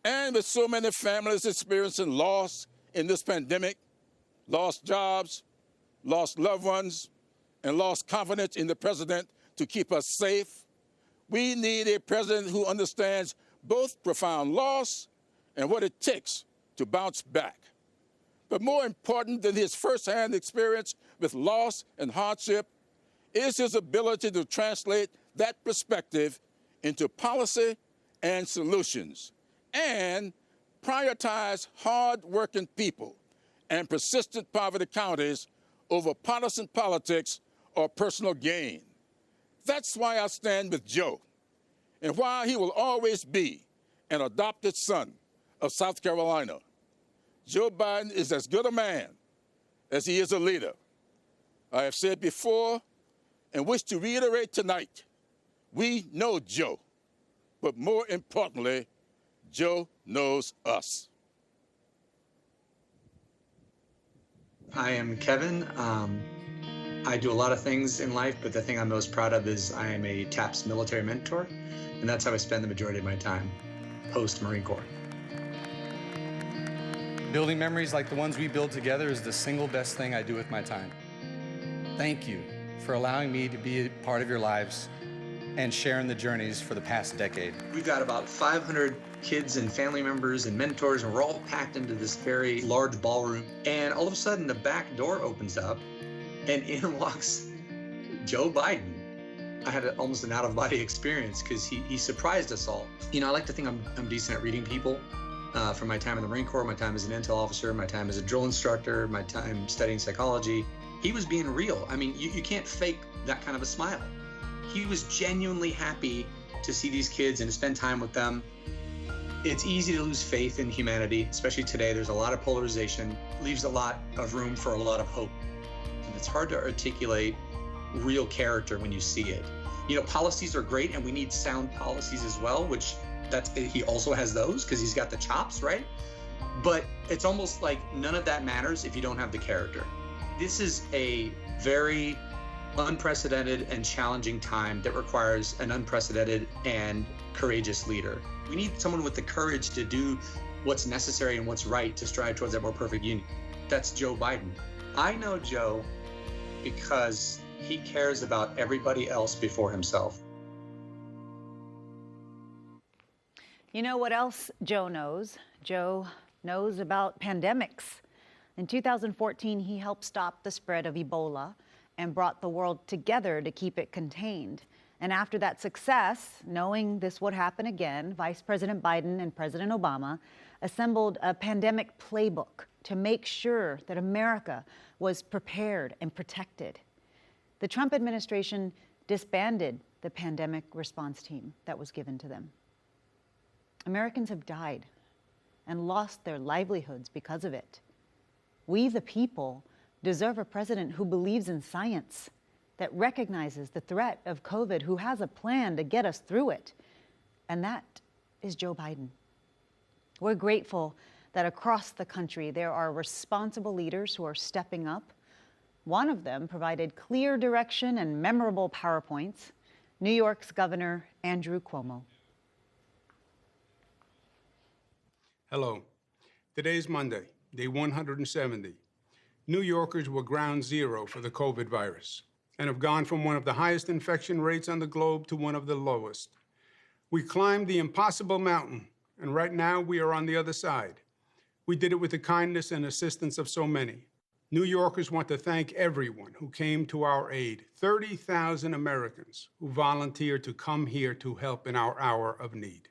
And with so many families experiencing loss in this pandemic, lost jobs, lost loved ones, and lost confidence in the president to keep us safe, we need a president who understands both profound loss and what it takes to bounce back. But more important than his firsthand experience with loss and hardship is his ability to translate that perspective into policy and solutions, and prioritize hard-working people and persistent poverty counties over partisan politics or personal gain. That's why I stand with Joe, and why he will always be an adopted son of South Carolina. Joe Biden is as good a man as he is a leader. I have said before and wish to reiterate tonight, we know Joe, but more importantly, Joe knows us. I am Kevin. I do a lot of things in life, but the thing I'm most proud of is I am a TAPS military mentor, and that's how I spend the majority of my time post-Marine Corps. Building memories like the ones we build together is the single best thing I do with my time. Thank you for allowing me to be a part of your lives and sharing the journeys for the past decade. We've got about 500 kids and family members and mentors, and we're all packed into this very large ballroom. And all of a sudden, the back door opens up, and in walks Joe Biden. I had almost an out-of-body experience because he surprised us all. You know, I like to think I'm decent at reading people. From my time in the Marine Corps, my time as an intel officer, my time as a drill instructor, my time studying psychology. He was being real. I mean, you can't fake that kind of a smile. He was genuinely happy to see these kids and to spend time with them. It's easy to lose faith in humanity, especially today. There's a lot of polarization, leaves a lot of room for a lot of hope. And it's hard to articulate real character when you see it. You know, policies are great, and we need sound policies as well, which he also has those because he's got the chops, right? But it's almost like none of that matters if you don't have the character. This is a very unprecedented and challenging time that requires an unprecedented and courageous leader. We need someone with the courage to do what's necessary and what's right to strive towards that more perfect union. That's Joe Biden. I know Joe because he cares about everybody else before himself. You know what else Joe knows? Joe knows about pandemics. In 2014, he helped stop the spread of Ebola and brought the world together to keep it contained. And after that success, knowing this would happen again, Vice President Biden and President Obama assembled a pandemic playbook to make sure that America was prepared and protected. The Trump administration disbanded the pandemic response team that was given to them. Americans have died and lost their livelihoods because of it. We, the people, deserve a president who believes in science, that recognizes the threat of COVID, who has a plan to get us through it. And that is Joe Biden. We're grateful that across the country there are responsible leaders who are stepping up. One of them provided clear direction and memorable PowerPoints, New York's Governor Andrew Cuomo. Hello. Today is Monday, day 170. New Yorkers were ground zero for the COVID virus and have gone from one of the highest infection rates on the globe to one of the lowest. We climbed the impossible mountain, and right now we are on the other side. We did it with the kindness and assistance of so many. New Yorkers want to thank everyone who came to our aid, 30,000 Americans who volunteered to come here to help in our hour of need.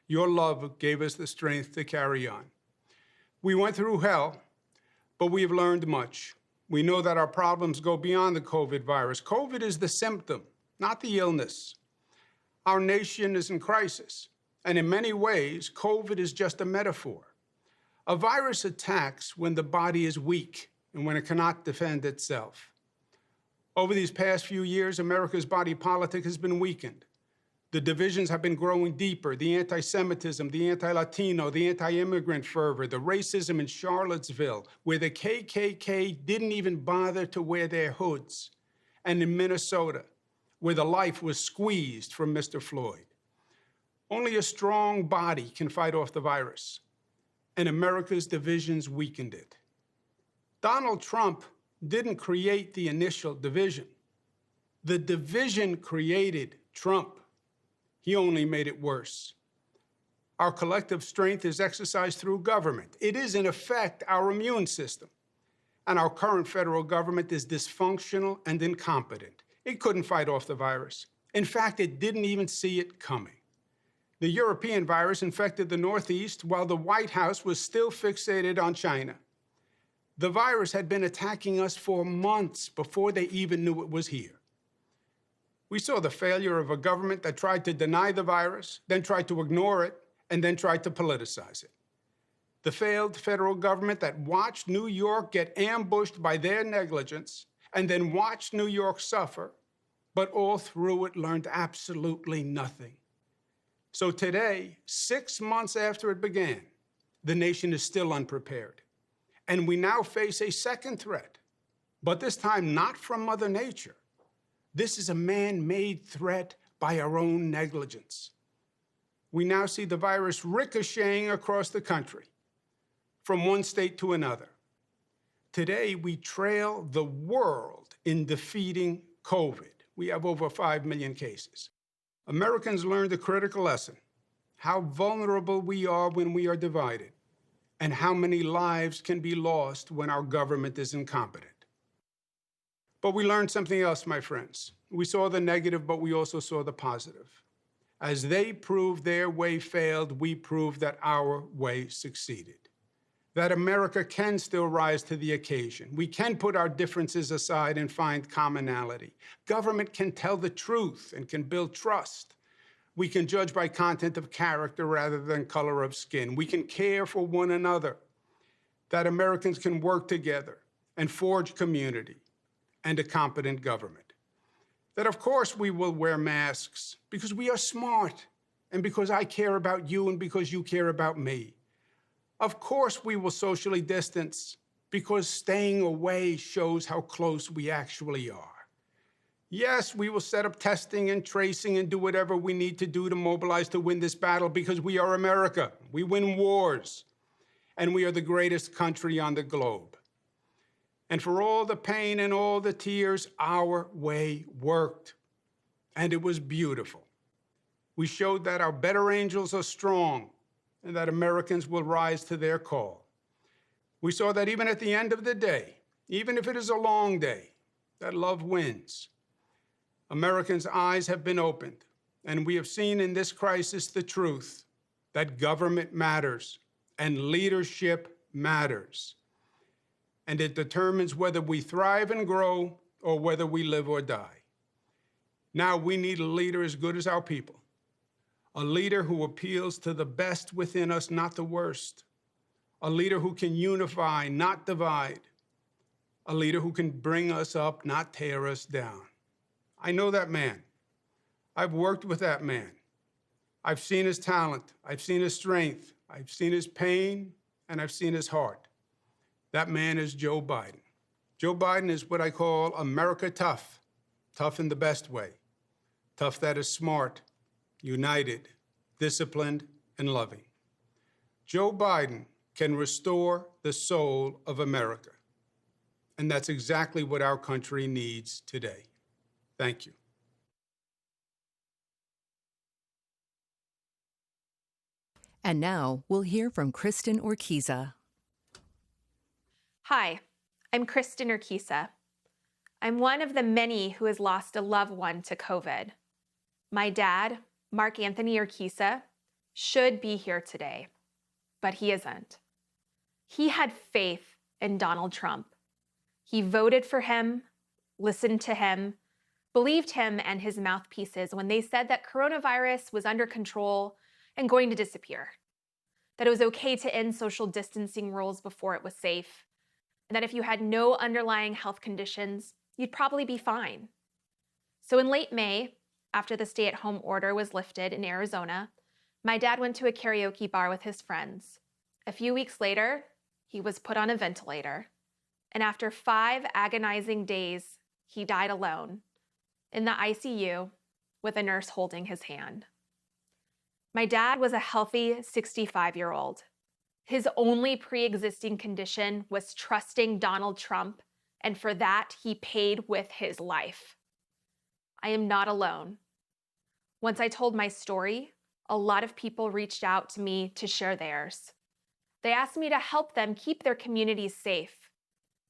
Your love gave us the strength to carry on. We went through hell, but we have learned much. We know that our problems go beyond the COVID virus. COVID is the symptom, not the illness. Our nation is in crisis, and in many ways, COVID is just a metaphor. A virus attacks when the body is weak and when it cannot defend itself. Over these past few years, America's body politic has been weakened. The divisions have been growing deeper, the anti-Semitism, the anti-Latino, the anti-immigrant fervor, the racism in Charlottesville, where the KKK didn't even bother to wear their hoods, and in Minnesota, where the life was squeezed from Mr. Floyd. Only a strong body can fight off the virus, and America's divisions weakened it. Donald Trump didn't create the initial division. The division created Trump. He only made it worse. Our collective strength is exercised through government. It is, in effect, our immune system. And our current federal government is dysfunctional and incompetent. It couldn't fight off the virus. In fact, it didn't even see it coming. The European virus infected the Northeast while the White House was still fixated on China. The virus had been attacking us for months before they even knew it was here. We saw the failure of a government that tried to deny the virus, then tried to ignore it, and then tried to politicize it. The failed federal government that watched New York get ambushed by their negligence and then watched New York suffer, but all through it learned absolutely nothing. So today, 6 months after it began, the nation is still unprepared. And we now face a second threat, but this time not from Mother Nature. This is a man-made threat by our own negligence. We now see the virus ricocheting across the country, from one state to another. Today, we trail the world in defeating COVID. We have over 5 million cases. Americans learned a critical lesson, how vulnerable we are when we are divided, and how many lives can be lost when our government is incompetent. But we learned something else, my friends. We saw the negative, but we also saw the positive. As they proved their way failed, we proved that our way succeeded. That America can still rise to the occasion. We can put our differences aside and find commonality. Government can tell the truth and can build trust. We can judge by content of character rather than color of skin. We can care for one another. That Americans can work together and forge community and a competent government. That, of course, we will wear masks because we are smart and because I care about you and because you care about me. Of course, we will socially distance because staying away shows how close we actually are. Yes, we will set up testing and tracing and do whatever we need to do to mobilize to win this battle because we are America. We win wars, and we are the greatest country on the globe. And for all the pain and all the tears, our way worked, and it was beautiful. We showed that our better angels are strong and that Americans will rise to their call. We saw that even at the end of the day, even if it is a long day, that love wins. Americans' eyes have been opened, and we have seen in this crisis the truth that government matters and leadership matters. And it determines whether we thrive and grow or whether we live or die. Now we need a leader as good as our people. A leader who appeals to the best within us, not the worst. A leader who can unify, not divide. A leader who can bring us up, not tear us down. I know that man. I've worked with that man. I've seen his talent. I've seen his strength. I've seen his pain, and I've seen his heart. That man is Joe Biden. Joe Biden is what I call America tough. Tough in the best way. Tough that is smart, united, disciplined, and loving. Joe Biden can restore the soul of America. And that's exactly what our country needs today. Thank you. And now we'll hear from Kristen Urquiza. Hi, I'm Kristen Urquiza. I'm one of the many who has lost a loved one to COVID. My dad, Mark Anthony Urquiza, should be here today, but he isn't. He had faith in Donald Trump. He voted for him, listened to him, believed him and his mouthpieces when they said that coronavirus was under control and going to disappear, that it was okay to end social distancing rules before it was safe, and that if you had no underlying health conditions, you'd probably be fine. So in late May, after the stay-at-home order was lifted in Arizona, my dad went to a karaoke bar with his friends. A few weeks later, he was put on a ventilator. And after 5 agonizing days, he died alone in the ICU with a nurse holding his hand. My dad was a healthy 65-year-old. His only pre-existing condition was trusting Donald Trump, and for that, he paid with his life. I am not alone. Once I told my story, a lot of people reached out to me to share theirs. They asked me to help them keep their communities safe,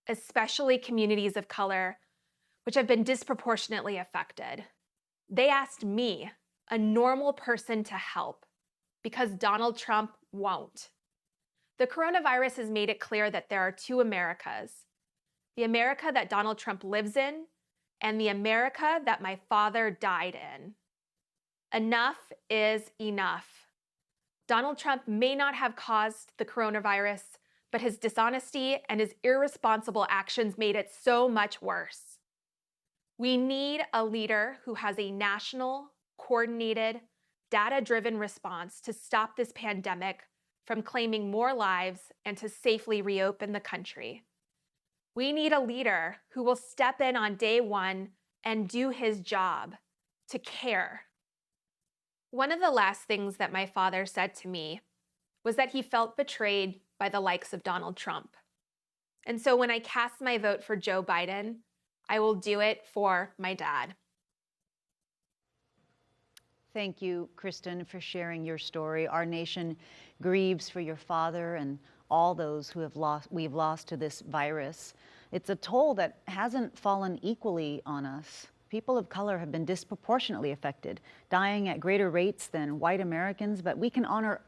especially communities of color, which have been disproportionately affected. They asked me, a normal person, to help because Donald Trump won't. The coronavirus has made it clear that there are 2 Americas, the America that Donald Trump lives in and the America that my father died in. Enough is enough. Donald Trump may not have caused the coronavirus, but his dishonesty and his irresponsible actions made it so much worse. We need a leader who has a national, coordinated, data-driven response to stop this pandemic from claiming more lives and to safely reopen the country. We need a leader who will step in on day one and do his job, to care. One of the last things that my father said to me was that he felt betrayed by the likes of Donald Trump. And so when I cast my vote for Joe Biden, I will do it for my dad. Thank you, Kristen, for sharing your story. Our nation grieves for your father and all those who we've lost to this virus. It's a toll that hasn't fallen equally on us. People of color have been disproportionately affected, dying at greater rates than white Americans, but we can honor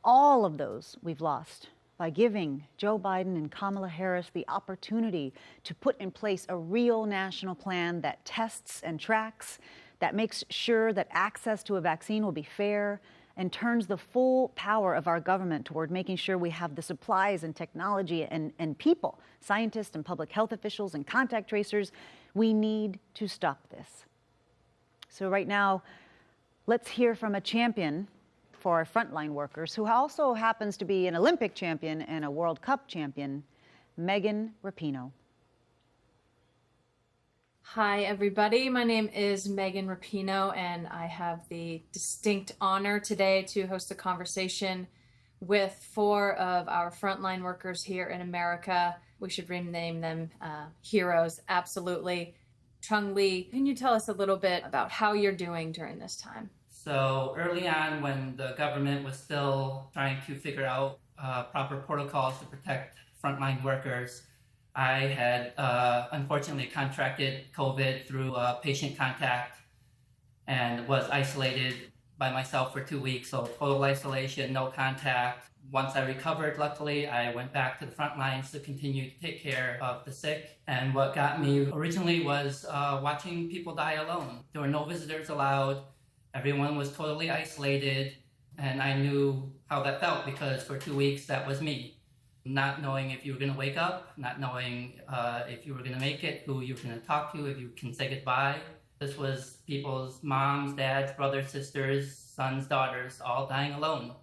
all of those we've lost by giving Joe Biden and Kamala Harris the opportunity to put in place a real national plan that tests and tracks, that makes sure that access to a vaccine will be fair, and turns the full power of our government toward making sure we have the supplies and technology and people, scientists and public health officials and contact tracers. We need to stop this. So right now, let's hear from a champion for our frontline workers, who also happens to be an Olympic champion and a World Cup champion, Megan Rapinoe. Hi, everybody. My name is Megan Rapinoe, and I have the distinct honor today to host a conversation with 4 of our frontline workers here in America. We should rename them heroes, absolutely. Chung Lee, can you tell us a little bit about how you're doing during this time? So early on, when the government was still trying to figure out proper protocols to protect frontline workers, I had unfortunately contracted COVID through patient contact and was isolated by myself for 2 weeks. So total isolation, no contact. Once I recovered, luckily, I went back to the front lines to continue to take care of the sick. And what got me originally was watching people die alone. There were no visitors allowed. Everyone was totally isolated. And I knew how that felt because for 2 weeks, that was me. Not knowing if you were going to wake up, not knowing if you were going to make it, who you were going to talk to, if you can say goodbye. This was people's moms, dads, brothers, sisters, sons, daughters, all dying alone.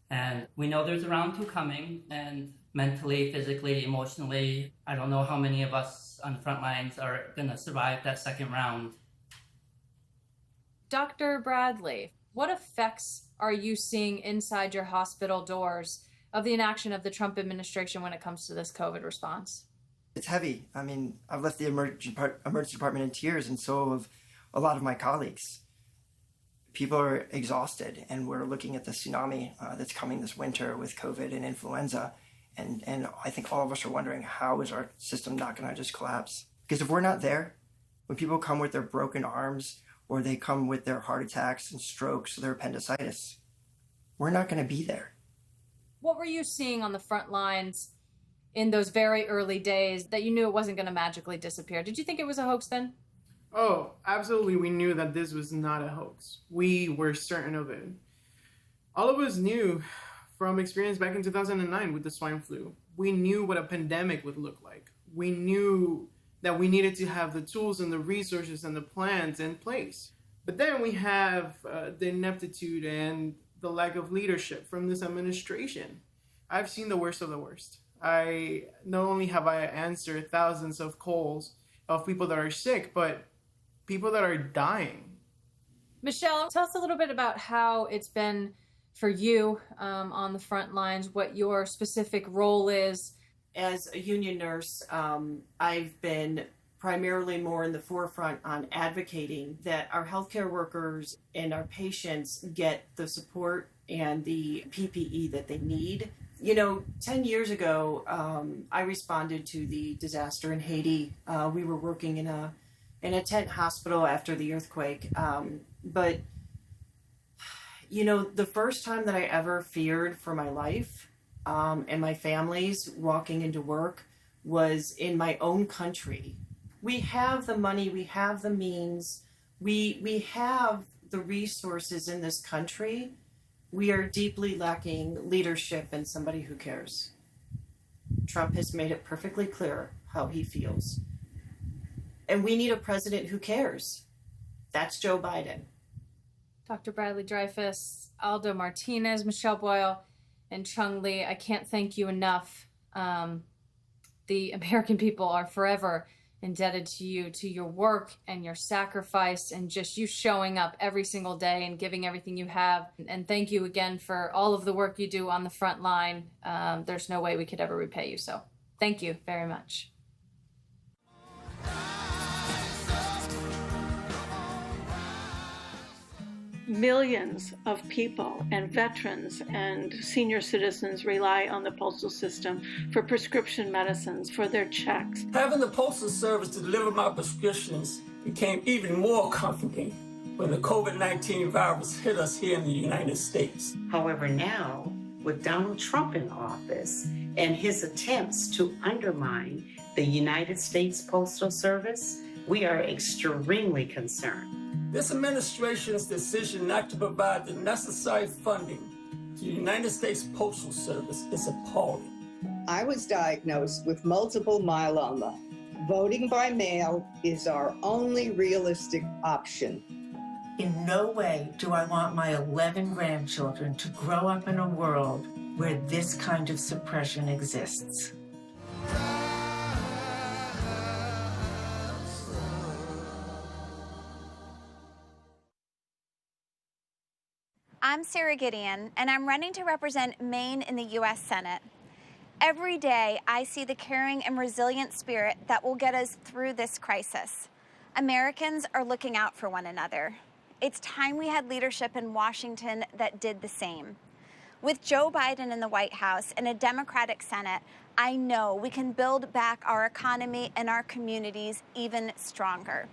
And we know there's a round 2 coming, and mentally, physically, emotionally, I don't know how many of us on the front lines are going to survive that second round. Dr. Bradley, what effects are you seeing inside your hospital doors of the inaction of the Trump administration when it comes to this COVID response? It's heavy. I mean, I've left the emergency department in tears, and so have a lot of my colleagues. People are exhausted, and we're looking at the tsunami that's coming this winter with COVID and influenza. And I think all of us are wondering, how is our system not going to just collapse? Because if we're not there, when people come with their broken arms, or they come with their heart attacks and strokes or their appendicitis, we're not going to be there. What were you seeing on the front lines in those very early days that you knew it wasn't going to magically disappear? Did you think it was a hoax then? Oh, absolutely. We knew that this was not a hoax. We were certain of it. All of us knew from experience back in 2009 with the swine flu. We knew what a pandemic would look like. We knew that we needed to have the tools and the resources and the plans in place. But then we have the ineptitude and the lack of leadership from this administration. I've seen the worst of the worst. Not only have I answered thousands of calls of people that are sick, but people that are dying. Michelle, tell us a little bit about how it's been for you on the front lines, what your specific role is. As a union nurse, I've been primarily more in the forefront on advocating that our healthcare workers and our patients get the support and the PPE that they need. 10 years ago, I responded to the disaster in Haiti. We were working in a tent hospital after the earthquake. But the first time that I ever feared for my life and my family's walking into work was in my own country. We have the money, we have the means, we have the resources in this country We are deeply lacking leadership and somebody who cares. Trump has made it perfectly clear how he feels. And we need a president who cares. That's Joe Biden. Dr. Bradley Dreyfus, Aldo Martinez, Michelle Boyle, and Chung Lee, I can't thank you enough. The American people are forever indebted to you, to your work and your sacrifice and just you showing up every single day and giving everything you have. And thank you again for all of the work you do on the front line. There's no way we could ever repay you. So thank you very much. Millions of people and veterans and senior citizens rely on the postal system for prescription medicines, for their checks. Having the Postal Service to deliver my prescriptions became even more comforting when the COVID-19 virus hit us here in the United States. However, now, with Donald Trump in office and his attempts to undermine the United States Postal Service, we are extremely concerned. This administration's decision not to provide the necessary funding to the United States Postal Service is appalling. I was diagnosed with multiple myeloma. Voting by mail is our only realistic option. In no way do I want my 11 grandchildren to grow up in a world where this kind of suppression exists. I'm Sarah Gideon, and I'm running to represent Maine in the U.S. Senate. Every day, I see the caring and resilient spirit that will get us through this crisis. Americans are looking out for one another. It's time we had leadership in Washington that did the same. With Joe Biden in the White House and a Democratic Senate, I know we can build back our economy and our communities even stronger.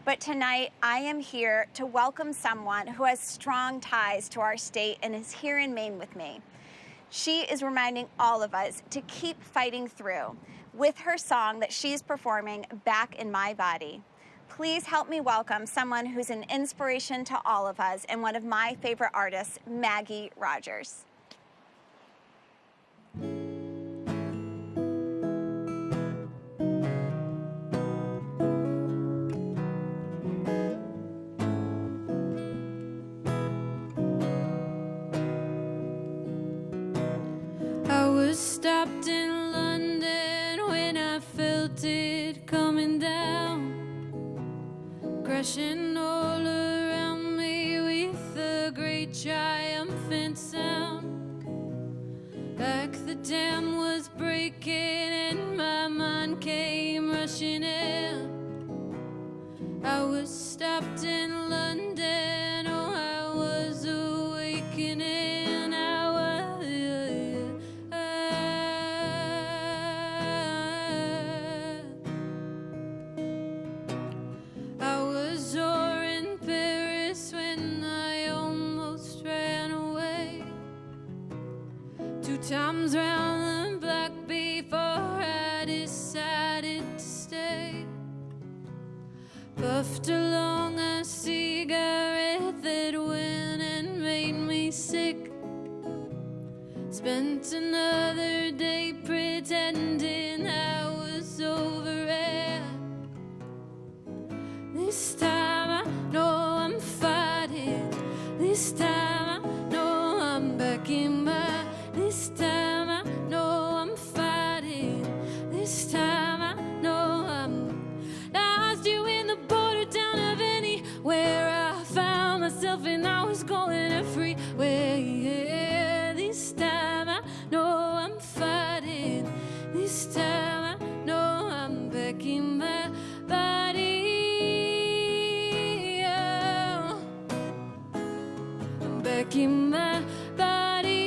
But tonight, I am here to welcome someone who has strong ties to our state and is here in Maine with me. She is reminding all of us to keep fighting through with her song that she's performing, Back in My Body. Please help me welcome someone who's an inspiration to all of us and one of my favorite artists, Maggie Rogers. Stopped in London when I felt it coming down, crashing all around me with a great triumphant sound, like the dam was breaking and my mind came rushing in. I was stopped in London, oh, I was awakening. Times round the block before I decided to stay. Puffed along a cigarette that went and made me sick. Spent another day pretending I was over it. This time I know I'm fighting. This time I know I'm back in my. This time I know I'm fighting. This time I know I'm lost you in the border town of anywhere I found myself and I was going everywhere. Yeah, this time I know I'm fighting. This time I know I'm back in my body. Oh, I'm back in my body.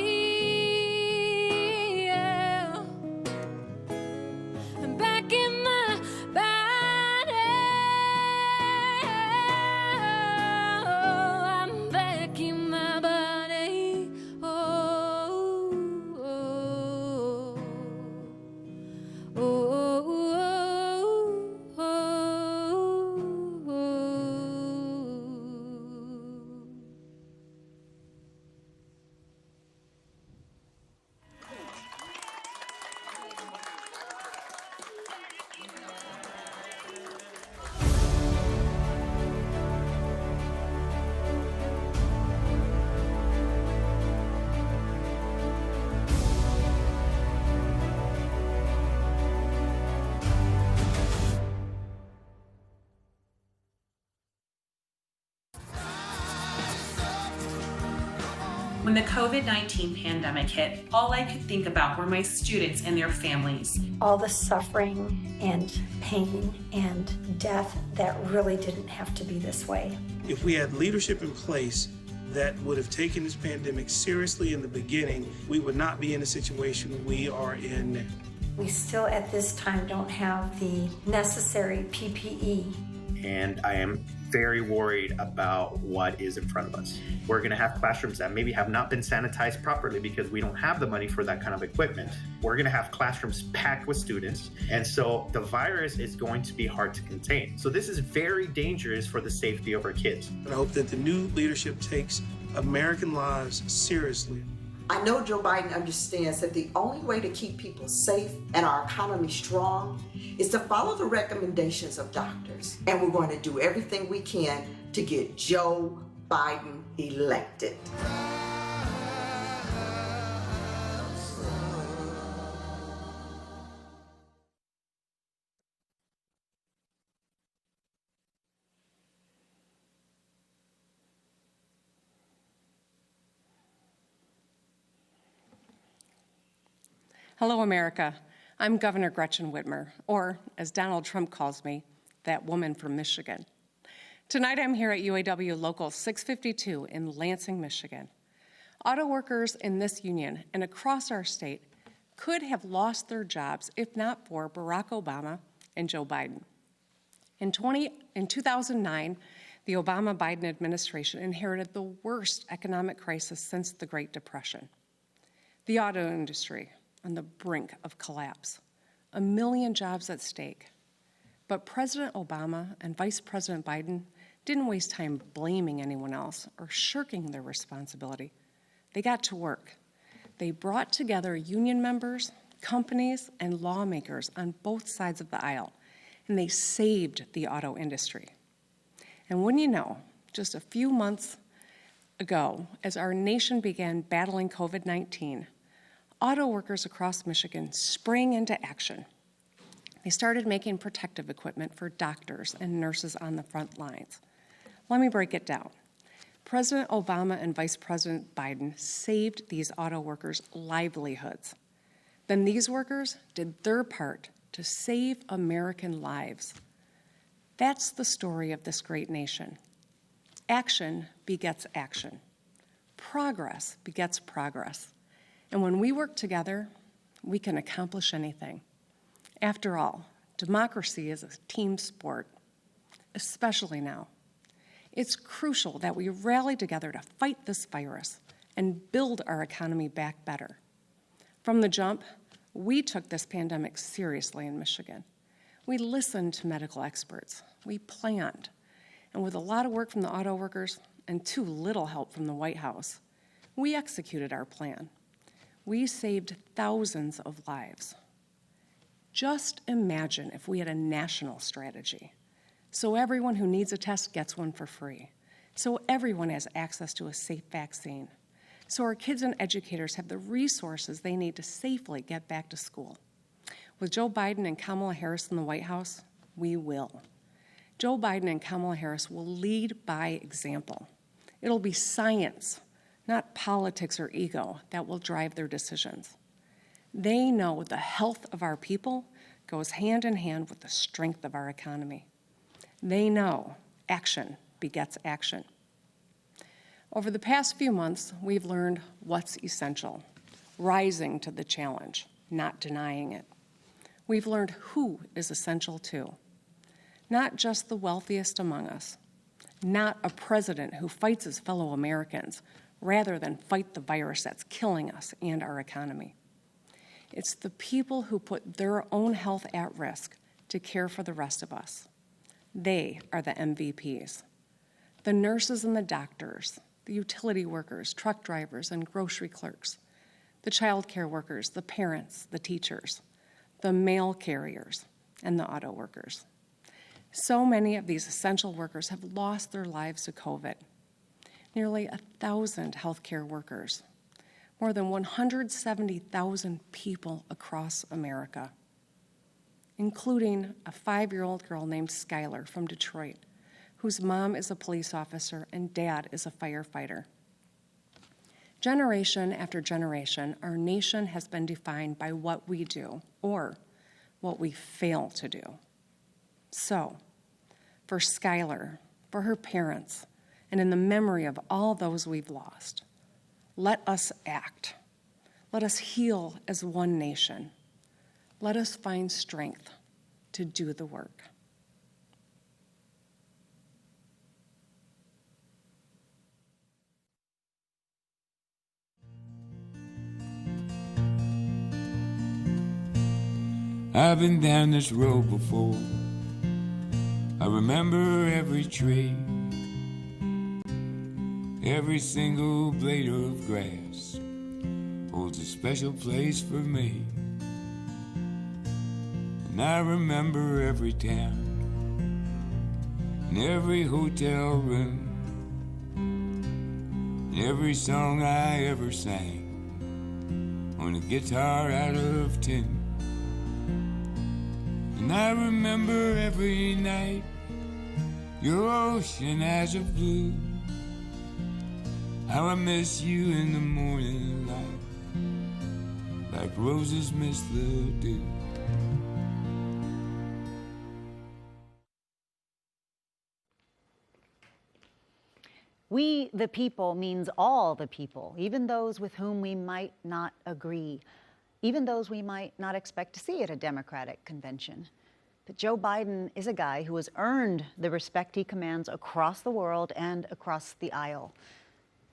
When the COVID-19 pandemic hit, all I could think about were my students and their families. All the suffering and pain and death that really didn't have to be this way. If we had leadership in place that would have taken this pandemic seriously in the beginning, we would not be in the situation we are in now. We still at this time don't have the necessary PPE. And I am very worried about what is in front of us. We're going to have classrooms that maybe have not been sanitized properly because we don't have the money for that kind of equipment. We're going to have classrooms packed with students, and so the virus is going to be hard to contain. So this is very dangerous for the safety of our kids. And I hope that the new leadership takes American lives seriously. I know Joe Biden understands that the only way to keep people safe and our economy strong is to follow the recommendations of doctors. And we're going to do everything we can to get Joe Biden elected. Hello, America. I'm Governor Gretchen Whitmer, or as Donald Trump calls me, that woman from Michigan. Tonight I'm here at UAW Local 652 in Lansing, Michigan. Auto workers in this union and across our state could have lost their jobs if not for Barack Obama and Joe Biden. In 2009, the Obama-Biden administration inherited the worst economic crisis since the Great Depression. The auto industry on the brink of collapse, 1 million jobs at stake. But President Obama and Vice President Biden didn't waste time blaming anyone else or shirking their responsibility. They got to work. They brought together union members, companies, and lawmakers on both sides of the aisle, and they saved the auto industry. And wouldn't you know, just a few months ago, as our nation began battling COVID-19, auto workers across Michigan sprang into action. They started making protective equipment for doctors and nurses on the front lines. Let me break it down. President Obama and Vice President Biden saved these auto workers' livelihoods. Then these workers did their part to save American lives. That's the story of this great nation. Action begets action. Progress begets progress. And when we work together, we can accomplish anything. After all, democracy is a team sport, especially now. It's crucial that we rally together to fight this virus and build our economy back better. From the jump, we took this pandemic seriously in Michigan. We listened to medical experts. We planned. And with a lot of work from the auto workers and too little help from the White House, we executed our plan. We saved thousands of lives. Just imagine if we had a national strategy. So everyone who needs a test gets one for free. So everyone has access to a safe vaccine. So our kids and educators have the resources they need to safely get back to school. With Joe Biden and Kamala Harris in the White House, we will. Joe Biden and Kamala Harris will lead by example. It'll be science, not politics or ego, that will drive their decisions. They know the health of our people goes hand in hand with the strength of our economy. They know action begets action. Over the past few months, we've learned what's essential, rising to the challenge, not denying it. We've learned who is essential too, not just the wealthiest among us, not a president who fights his fellow Americans rather than fight the virus that's killing us and our economy. It's the people who put their own health at risk to care for the rest of us. They are the MVPs. The nurses and the doctors, the utility workers, truck drivers, and grocery clerks, the child care workers, the parents, the teachers, the mail carriers, and the auto workers. So many of these essential workers have lost their lives to COVID. Nearly 1,000 healthcare workers, more than 170,000 people across America, including a 5-year-old girl named Skylar from Detroit, whose mom is a police officer and dad is a firefighter. Generation after generation, our nation has been defined by what we do or what we fail to do. So, for Skylar, for her parents, and in the memory of all those we've lost, let us act. Let us heal as one nation. Let us find strength to do the work. I've been down this road before. I remember every tree, every single blade of grass holds a special place for me. And I remember every town and every hotel room and every song I ever sang on a guitar out of tune. And I remember every night your ocean eyes of blue, how I miss you in the morning light, like roses miss the dew. We, the people, means all the people, even those with whom we might not agree, even those we might not expect to see at a Democratic convention. But Joe Biden is a guy who has earned the respect he commands across the world and across the aisle.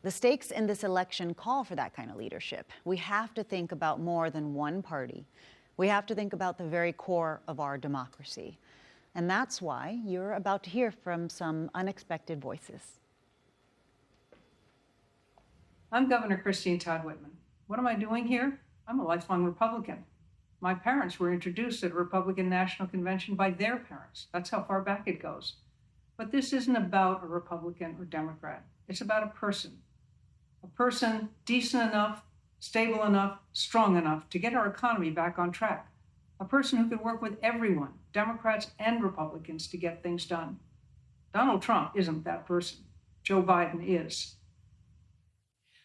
The stakes in this election call for that kind of leadership. We have to think about more than one party. We have to think about the very core of our democracy. And that's why you're about to hear from some unexpected voices. I'm Governor Christine Todd Whitman. What am I doing here? I'm a lifelong Republican. My parents were introduced at a Republican National Convention by their parents. That's how far back it goes. But this isn't about a Republican or Democrat. It's about a person decent enough, stable enough, strong enough to get our economy back on track. A person who could work with everyone, Democrats and Republicans, to get things done. Donald Trump isn't that person. Joe Biden is.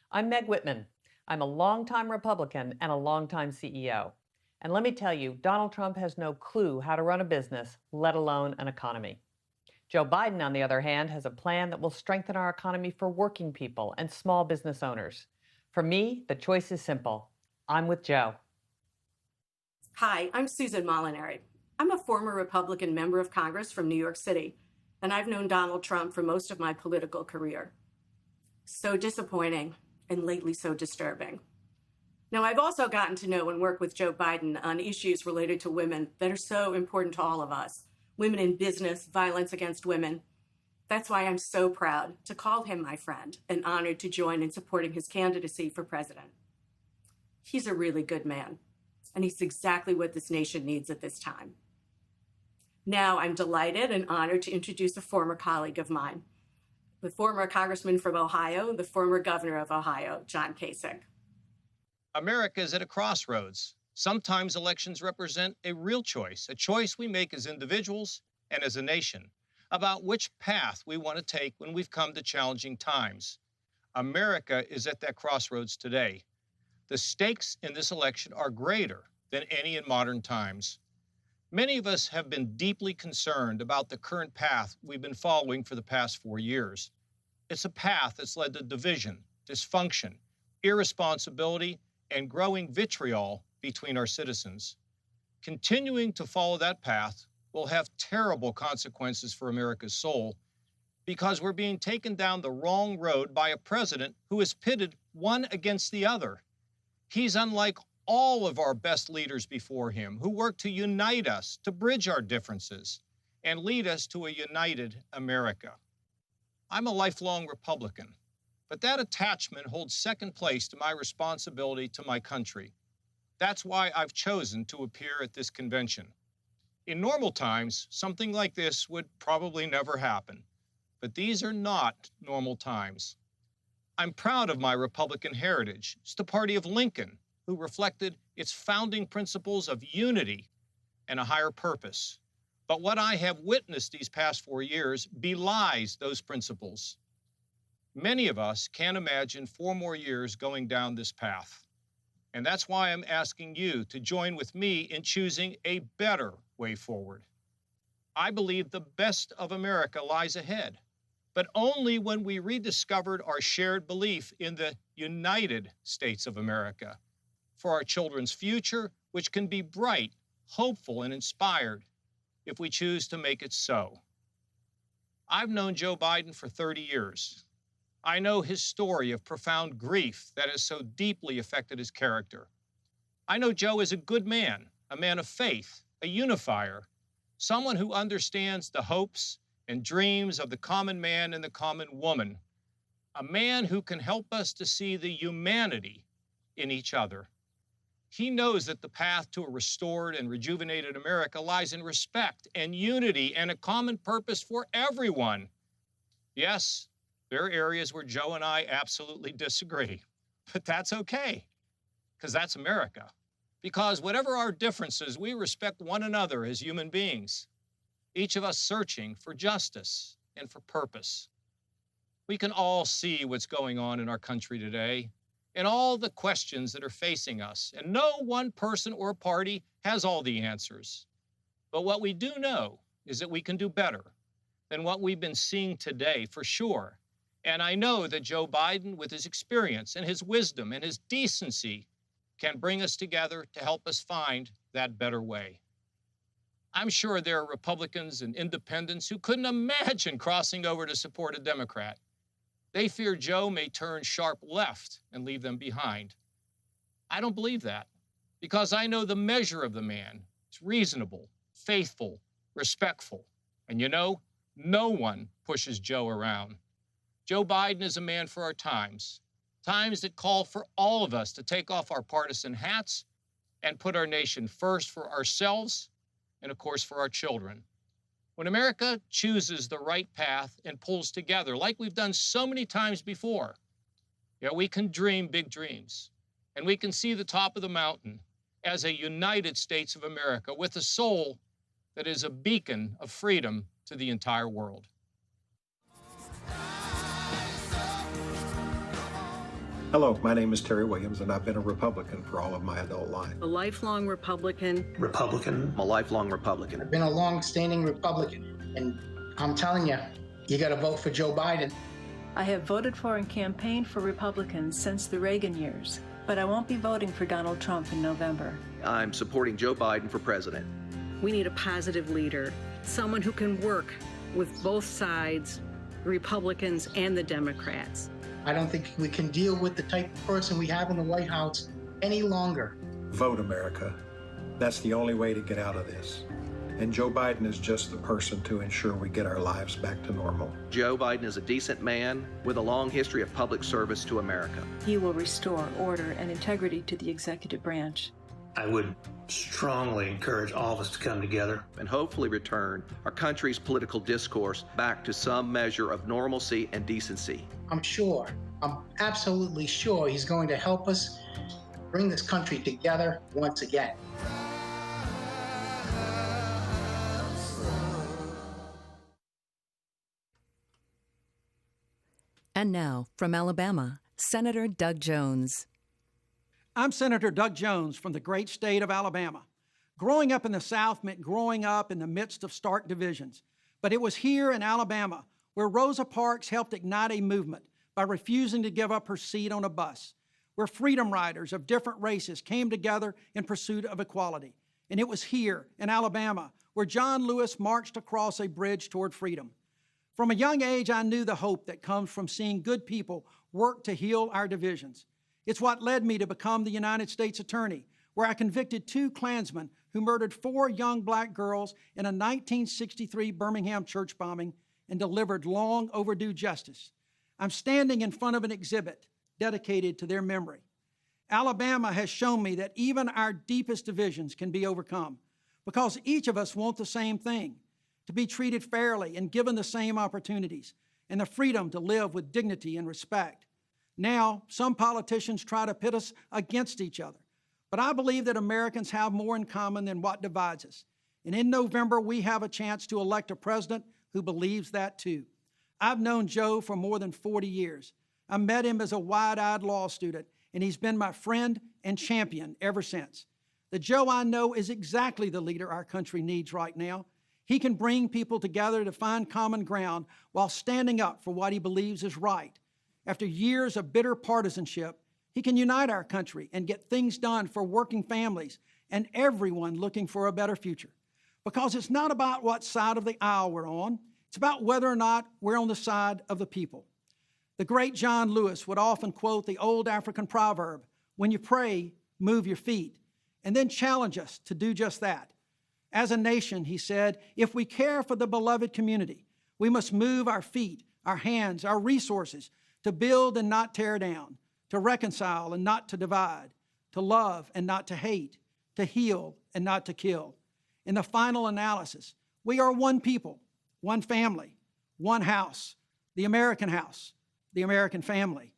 I'm Meg Whitman. I'm a longtime Republican and a longtime CEO. And let me tell you, Donald Trump has no clue how to run a business, let alone an economy. Joe Biden, on the other hand, has a plan that will strengthen our economy for working people and small business owners. For me, the choice is simple. I'm with Joe. Hi, I'm Susan Molinari. I'm a former Republican member of Congress from New York City, and I've known Donald Trump for most of my political career. So disappointing, and lately so disturbing. Now, I've also gotten to know and work with Joe Biden on issues related to women that are so important to all of us. Women in business, violence against women. That's why I'm so proud to call him my friend and honored to join in supporting his candidacy for president. He's a really good man, and he's exactly what this nation needs at this time. Now, I'm delighted and honored to introduce a former colleague of mine, the former congressman from Ohio, the former governor of Ohio, John Kasich. America is at a crossroads. Sometimes elections represent a real choice, a choice we make as individuals and as a nation about which path we want to take when we've come to challenging times. America is at that crossroads today. The stakes in this election are greater than any in modern times. Many of us have been deeply concerned about the current path we've been following for the past 4 years. It's a path that's led to division, dysfunction, irresponsibility, and growing vitriol between our citizens. Continuing to follow that path will have terrible consequences for America's soul because we're being taken down the wrong road by a president who is pitted one against the other. He's unlike all of our best leaders before him who worked to unite us, to bridge our differences, and lead us to a united America. I'm a lifelong Republican, but that attachment holds second place to my responsibility to my country. That's why I've chosen to appear at this convention. In normal times, something like this would probably never happen, but these are not normal times. I'm proud of my Republican heritage. It's the party of Lincoln, who reflected its founding principles of unity and a higher purpose. But what I have witnessed these past 4 years belies those principles. Many of us can't imagine 4 more years going down this path. And that's why I'm asking you to join with me in choosing a better way forward. I believe the best of America lies ahead, but only when we rediscovered our shared belief in the United States of America for our children's future, which can be bright, hopeful, and inspired if we choose to make it so. I've known Joe Biden for 30 years. I know his story of profound grief that has so deeply affected his character. I know Joe is a good man, a man of faith, a unifier, someone who understands the hopes and dreams of the common man and the common woman, a man who can help us to see the humanity in each other. He knows that the path to a restored and rejuvenated America lies in respect and unity and a common purpose for everyone. Yes, there are areas where Joe and I absolutely disagree, but that's okay, because that's America. Because whatever our differences, we respect one another as human beings, each of us searching for justice and for purpose. We can all see what's going on in our country today and all the questions that are facing us, and no one person or party has all the answers. But what we do know is that we can do better than what we've been seeing today, for sure. And I know that Joe Biden, with his experience and his wisdom and his decency, can bring us together to help us find that better way. I'm sure there are Republicans and independents who couldn't imagine crossing over to support a Democrat. They fear Joe may turn sharp left and leave them behind. I don't believe that, because I know the measure of the man. It's reasonable, faithful, respectful. And you know, no one pushes Joe around. Joe Biden is a man for our times, times that call for all of us to take off our partisan hats and put our nation first for ourselves and, of course, for our children. When America chooses the right path and pulls together, like we've done so many times before, we can dream big dreams, and we can see the top of the mountain as a United States of America with a soul that is a beacon of freedom to the entire world. Hello, my name is Terry Williams, and I've been a Republican for all of my adult life. A lifelong Republican. I'm a lifelong Republican. I've been a long-standing Republican, and I'm telling you, you got to vote for Joe Biden. I have voted for and campaigned for Republicans since the Reagan years, but I won't be voting for Donald Trump in November. I'm supporting Joe Biden for president. We need a positive leader, someone who can work with both sides, Republicans and the Democrats. I don't think we can deal with the type of person we have in the White House any longer. Vote America. That's the only way to get out of this. And Joe Biden is just the person to ensure we get our lives back to normal. Joe Biden is a decent man with a long history of public service to America. He will restore order and integrity to the executive branch. I would strongly encourage all of us to come together and hopefully return our country's political discourse back to some measure of normalcy and decency. I'm absolutely sure he's going to help us bring this country together once again. And now, from Alabama, Senator Doug Jones. I'm Senator Doug Jones from the great state of Alabama. Growing up in the South meant growing up in the midst of stark divisions. But it was here in Alabama where Rosa Parks helped ignite a movement by refusing to give up her seat on a bus, where freedom riders of different races came together in pursuit of equality. And it was here in Alabama where John Lewis marched across a bridge toward freedom. From a young age, I knew the hope that comes from seeing good people work to heal our divisions. It's what led me to become the United States Attorney, where I convicted 2 Klansmen who murdered 4 young black girls in a 1963 Birmingham church bombing and delivered long overdue justice. I'm standing in front of an exhibit dedicated to their memory. Alabama has shown me that even our deepest divisions can be overcome because each of us want the same thing, to be treated fairly and given the same opportunities and the freedom to live with dignity and respect. Now, some politicians try to pit us against each other, but I believe that Americans have more in common than what divides us. And in November, we have a chance to elect a president who believes that too. I've known Joe for more than 40 years. I met him as a wide-eyed law student, and he's been my friend and champion ever since. The Joe I know is exactly the leader our country needs right now. He can bring people together to find common ground while standing up for what he believes is right. After years of bitter partisanship, he can unite our country and get things done for working families and everyone looking for a better future. Because it's not about what side of the aisle we're on, it's about whether or not we're on the side of the people. The great John Lewis would often quote the old African proverb, "When you pray, move your feet," and then challenge us to do just that. As a nation, he said, if we care for the beloved community, we must move our feet, our hands, our resources to build and not tear down, to reconcile and not to divide, to love and not to hate, to heal and not to kill. In the final analysis, we are one people, one family, one house, the American house, the American family.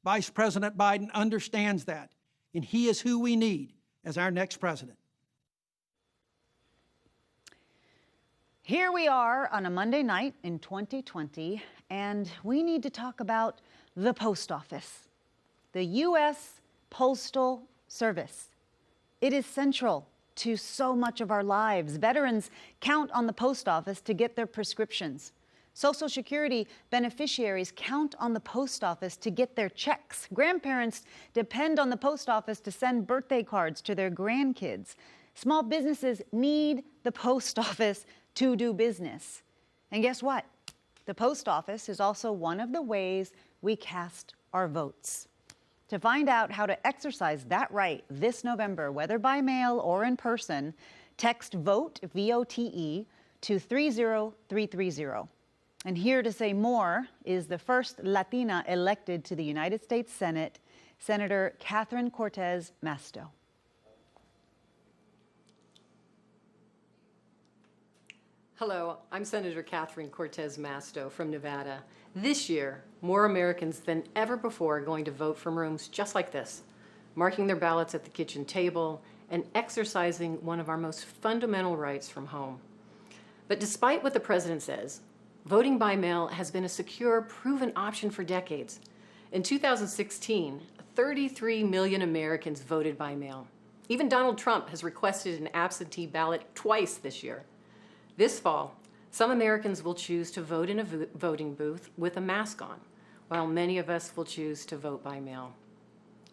Vice President Biden understands that, and he is who we need as our next president. Here we are on a Monday night in 2020, and we need to talk about the post office, the U.S. Postal Service. It is central to so much of our lives. Veterans count on the post office to get their prescriptions. Social Security beneficiaries count on the post office to get their checks. Grandparents depend on the post office to send birthday cards to their grandkids. Small businesses need the post office to do business. And guess what? The post office is also one of the ways we cast our votes. To find out how to exercise that right this November, whether by mail or in person, text VOTE, V-O-T-E, to 30330. And here to say more is the first Latina elected to the United States Senate, Senator Catherine Cortez Masto. Hello, I'm Senator Catherine Cortez Masto from Nevada. This year, more Americans than ever before are going to vote from rooms just like this, marking their ballots at the kitchen table and exercising one of our most fundamental rights from home. But despite what the president says, voting by mail has been a secure, proven option for decades. In 2016, 33 million Americans voted by mail. Even Donald Trump has requested an absentee ballot twice this year. This fall, some Americans will choose to vote in a voting booth with a mask on, while many of us will choose to vote by mail.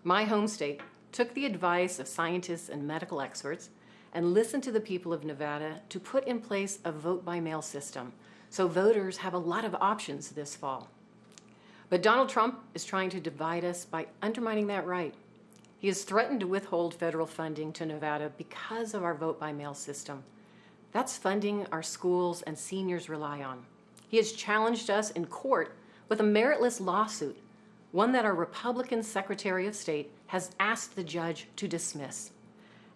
My home state took the advice of scientists and medical experts and listened to the people of Nevada to put in place a vote-by-mail system, so voters have a lot of options this fall. But Donald Trump is trying to divide us by undermining that right. He has threatened to withhold federal funding to Nevada because of our vote-by-mail system. That's funding our schools and seniors rely on. He has challenged us in court with a meritless lawsuit, one that our Republican Secretary of State has asked the judge to dismiss.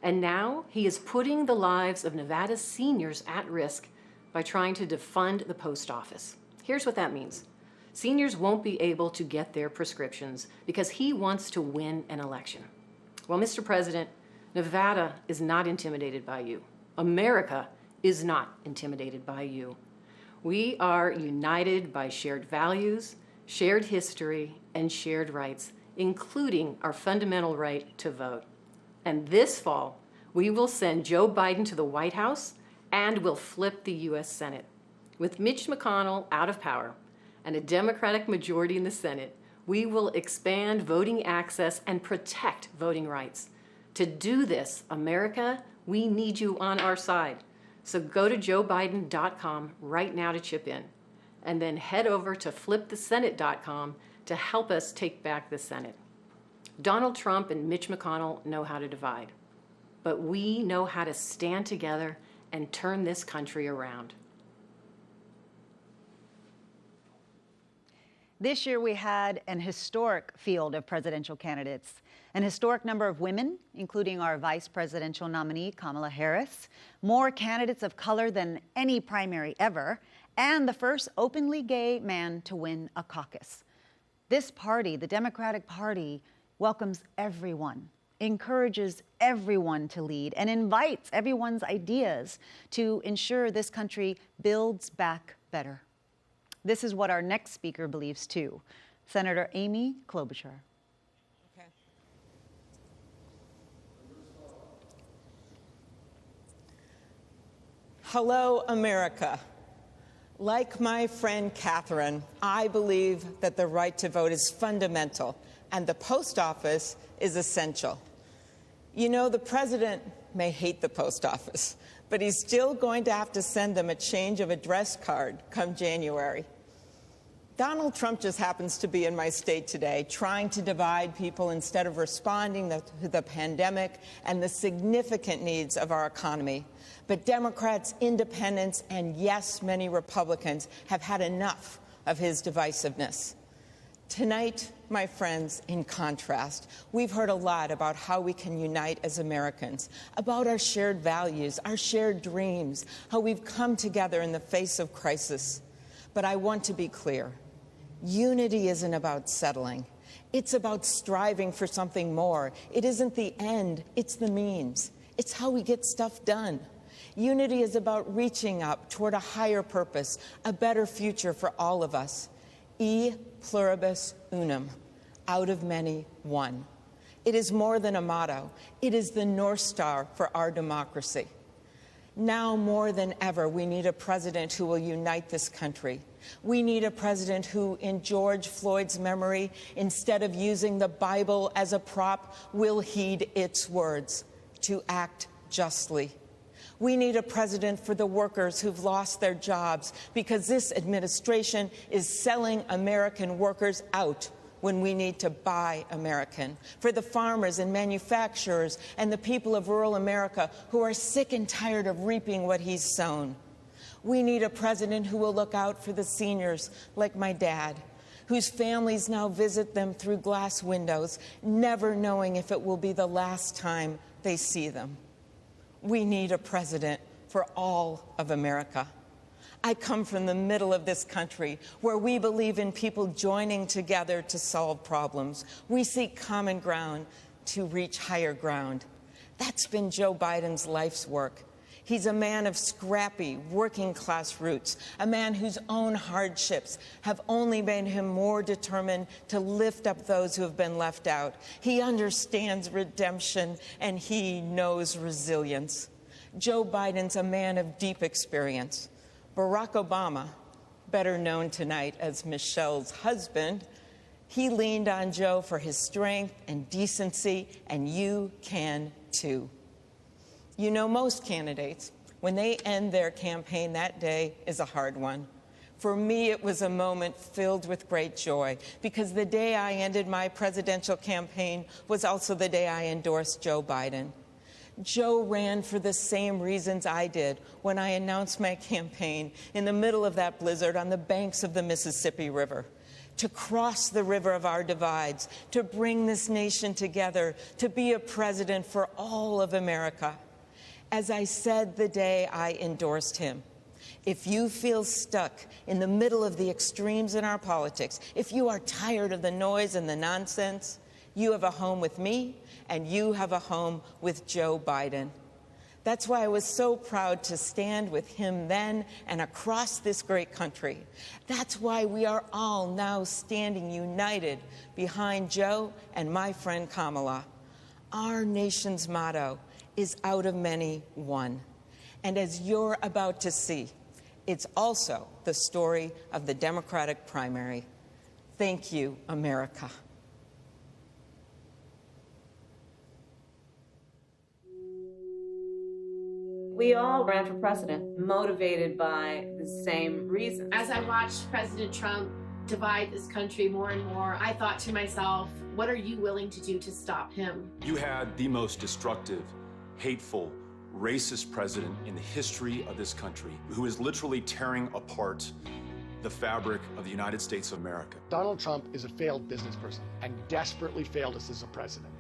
And now he is putting the lives of Nevada's seniors at risk by trying to defund the post office. Here's what that means. Seniors won't be able to get their prescriptions because he wants to win an election. Well, Mr. President, Nevada is not intimidated by you. America is not intimidated by you. We are united by shared values, shared history, and shared rights, including our fundamental right to vote. And this fall, we will send Joe Biden to the White House and will flip the U.S. Senate. With Mitch McConnell out of power and a Democratic majority in the Senate, we will expand voting access and protect voting rights. To do this, America, we need you on our side. So go to joebiden.com right now to chip in, and then head over to flipthesenate.com to help us take back the Senate. Donald Trump and Mitch McConnell know how to divide, but we know how to stand together and turn this country around. This year we had an historic field of presidential candidates, an historic number of women, including our vice presidential nominee, Kamala Harris, more candidates of color than any primary ever, and the first openly gay man to win a caucus. This party, the Democratic Party, welcomes everyone, encourages everyone to lead, and invites everyone's ideas to ensure this country builds back better. This is what our next speaker believes too. Senator Amy Klobuchar. Hello, America. Like my friend Catherine, I believe that the right to vote is fundamental and the post office is essential. You know, the president may hate the post office, but he's still going to have to send them a change of address card come January. Donald Trump just happens to be in my state today, trying to divide people instead of responding to the pandemic and the significant needs of our economy. But Democrats, independents, and yes, many Republicans have had enough of his divisiveness. Tonight, my friends, in contrast, we've heard a lot about how we can unite as Americans, about our shared values, our shared dreams, how we've come together in the face of crisis. But I want to be clear. Unity isn't about settling. It's about striving for something more. It isn't the end, it's the means. It's how we get stuff done. Unity is about reaching up toward a higher purpose, a better future for all of us. E pluribus unum, out of many, one. It is more than a motto. It is the North Star for our democracy. Now more than ever, we need a president who will unite this country. We need a president who, in George Floyd's memory, instead of using the Bible as a prop, will heed its words, to act justly. We need a president for the workers who've lost their jobs because this administration is selling American workers out when we need to buy American. For the farmers and manufacturers and the people of rural America who are sick and tired of reaping what he's sown. We need a president who will look out for the seniors like my dad, whose families now visit them through glass windows, never knowing if it will be the last time they see them. We need a president for all of America. I come from the middle of this country where we believe in people joining together to solve problems. We seek common ground to reach higher ground. That's been Joe Biden's life's work. He's a man of scrappy, working-class roots, a man whose own hardships have only made him more determined to lift up those who have been left out. He understands redemption, and he knows resilience. Joe Biden's a man of deep experience. Barack Obama, better known tonight as Michelle's husband, he leaned on Joe for his strength and decency, and you can too. You know, most candidates, when they end their campaign, that day is a hard one. For me, it was a moment filled with great joy, because the day I ended my presidential campaign was also the day I endorsed Joe Biden. Joe ran for the same reasons I did when I announced my campaign in the middle of that blizzard on the banks of the Mississippi River. To cross the river of our divides, to bring this nation together, to be a president for all of America. As I said the day I endorsed him, if you feel stuck in the middle of the extremes in our politics, if you are tired of the noise and the nonsense, you have a home with me, and you have a home with Joe Biden. That's why I was so proud to stand with him then and across this great country. That's why we are all now standing united behind Joe and my friend Kamala. Our nation's motto is out of many, one. And as you're about to see, it's also the story of the Democratic primary. Thank you, America. We all ran for president, motivated by the same reasons. As I watched President Trump divide this country more and more, I thought to myself, what are you willing to do to stop him? You had the most destructive, hateful, racist president in the history of this country, who is literally tearing apart the fabric of the United States of America. Donald Trump is a failed business person and desperately failed us as a president.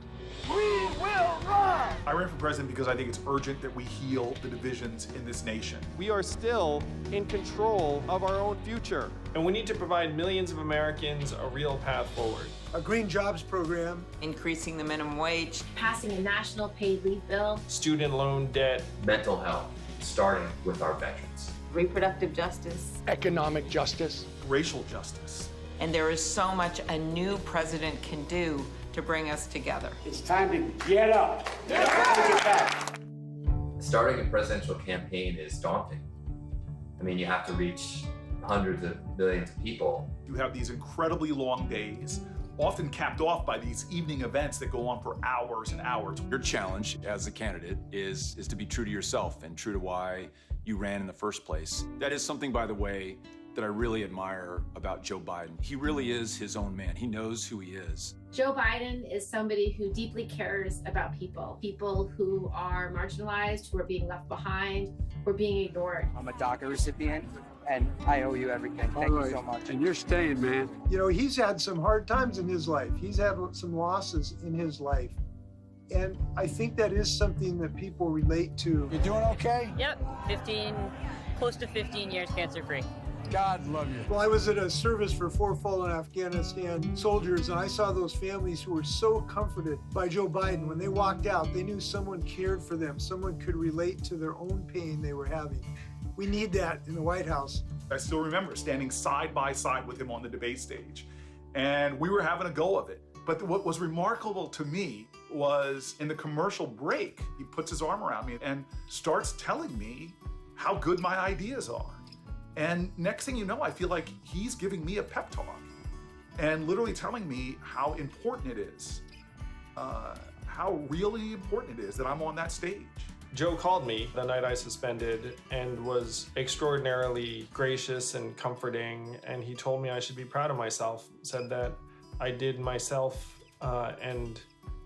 We will run! I ran for president because I think it's urgent that we heal the divisions in this nation. We are still in control of our own future, and we need to provide millions of Americans a real path forward. A green jobs program. Increasing the minimum wage. Passing a national paid leave bill. Student loan debt. Mental health, starting with our veterans. reproductive justice, economic justice, racial justice. And there is so much a new president can do to bring us together. It's time to get up. Take it back. Starting a presidential campaign is daunting. I mean, you have to reach hundreds of millions of people. You have these incredibly long days, often capped off by these evening events that go on for hours and hours. Your challenge as a candidate is to be true to yourself and true to why you ran in the first place. That is something, by the way, that I really admire about Joe Biden. He really is his own man. He knows who he is. Joe Biden is somebody who deeply cares about people who are marginalized, who are being left behind, who are being ignored. I'm a DACA recipient, and I owe you everything. Thank you so much. And you're staying, man. You know, he's had some hard times in his life. He's had some losses in his life. And I think that is something that people relate to. You doing okay? Yep, close to 15 years cancer-free. God love you. Well, I was at a service for 4 fallen Afghanistan soldiers, and I saw those families who were so comforted by Joe Biden. When they walked out, they knew someone cared for them. Someone could relate to their own pain they were having. We need that in the White House. I still remember standing side by side with him on the debate stage, and we were having a go of it. But what was remarkable to me was in the commercial break, he puts his arm around me and starts telling me how good my ideas are. And next thing you know, I feel like he's giving me a pep talk and literally telling me how important it is, how really important it is that I'm on that stage. Joe called me the night I suspended and was extraordinarily gracious and comforting, and he told me I should be proud of myself, said that I did myself and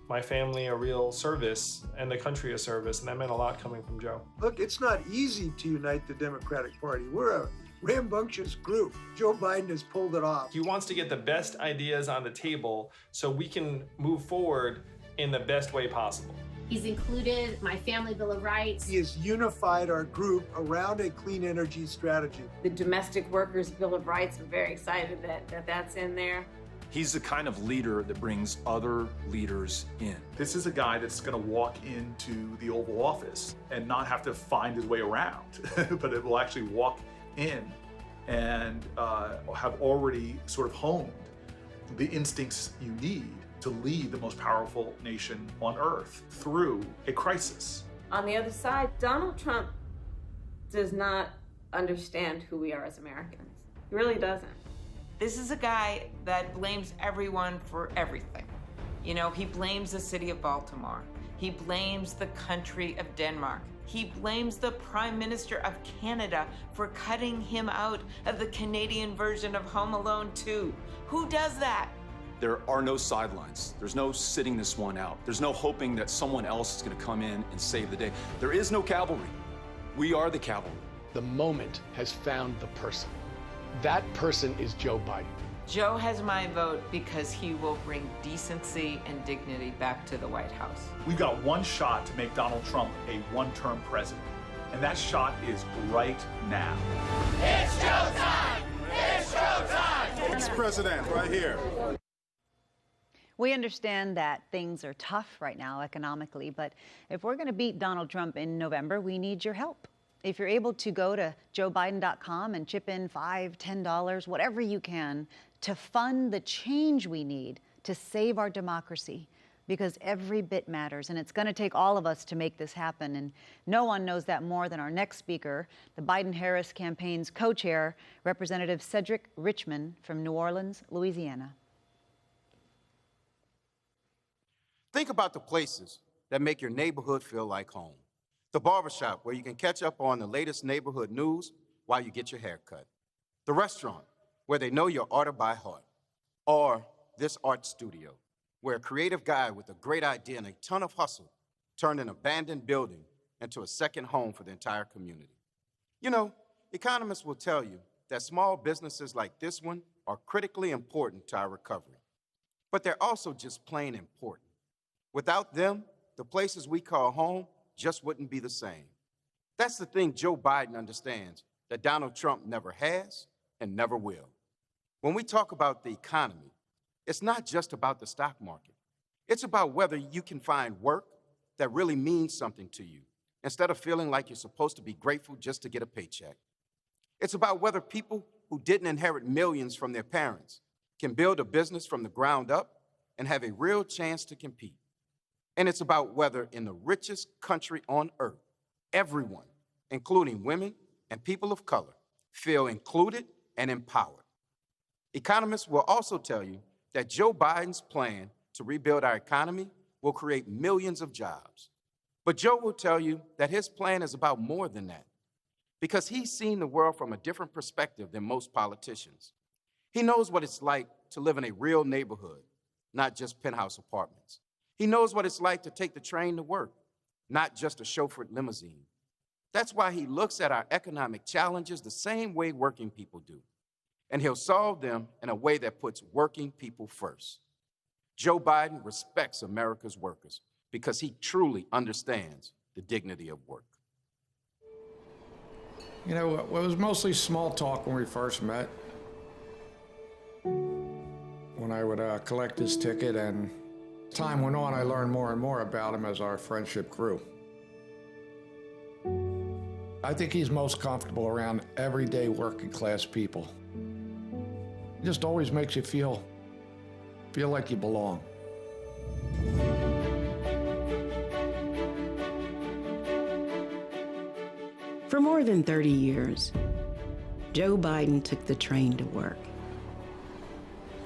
my family a real service and the country a service, and that meant a lot coming from Joe. Look, it's not easy to unite the Democratic Party. We're a rambunctious group. Joe Biden has pulled it off. He wants to get the best ideas on the table so we can move forward in the best way possible. He's included my Family Bill of Rights. He has unified our group around a clean energy strategy. The Domestic Workers Bill of Rights, I'm very excited that that's in there. He's the kind of leader that brings other leaders in. This is a guy that's going to walk into the Oval Office and not have to find his way around, but it will actually walk in and have already sort of honed the instincts you need to lead the most powerful nation on earth through a crisis. On the other side, Donald Trump does not understand who we are as Americans. He really doesn't. This is a guy that blames everyone for everything. You know, he blames the city of Baltimore. He blames the country of Denmark. He blames the Prime Minister of Canada for cutting him out of the Canadian version of Home Alone 2. Who does that? There are no sidelines. There's no sitting this one out. There's no hoping that someone else is going to come in and save the day. There is no cavalry. We are the cavalry. The moment has found the person. That person is Joe Biden. Joe has my vote because he will bring decency and dignity back to the White House. We've got one shot to make Donald Trump a one-term president, and that shot is right now. It's showtime! It's showtime! Next president, right here. We understand that things are tough right now economically, but if we're going to beat Donald Trump in November, we need your help. If you're able to go to joebiden.com and chip in $5, $10, whatever you can, to fund the change we need to save our democracy, because every bit matters, and it's going to take all of us to make this happen. And no one knows that more than our next speaker, the Biden-Harris campaign's co-chair, Representative Cedric Richmond from New Orleans, Louisiana. Think about the places that make your neighborhood feel like home. The barbershop, where you can catch up on the latest neighborhood news while you get your hair cut. The restaurant, where they know your order by heart. Or this art studio, where a creative guy with a great idea and a ton of hustle turned an abandoned building into a second home for the entire community. You know, economists will tell you that small businesses like this one are critically important to our recovery. But they're also just plain important. Without them, the places we call home just wouldn't be the same. That's the thing Joe Biden understands that Donald Trump never has and never will. When we talk about the economy, it's not just about the stock market. It's about whether you can find work that really means something to you, instead of feeling like you're supposed to be grateful just to get a paycheck. It's about whether people who didn't inherit millions from their parents can build a business from the ground up and have a real chance to compete. And it's about whether in the richest country on earth, everyone, including women and people of color, feel included and empowered. Economists will also tell you that Joe Biden's plan to rebuild our economy will create millions of jobs. But Joe will tell you that his plan is about more than that, because he's seen the world from a different perspective than most politicians. He knows what it's like to live in a real neighborhood, not just penthouse apartments. He knows what it's like to take the train to work, not just a chauffeured limousine. That's why he looks at our economic challenges the same way working people do. And he'll solve them in a way that puts working people first. Joe Biden respects America's workers because he truly understands the dignity of work. You know, it was mostly small talk when we first met. When I would collect his ticket, and as time went on, I learned more and more about him as our friendship grew. I think he's most comfortable around everyday working class people. He just always makes you feel like you belong. For more than 30 years, Joe Biden took the train to work.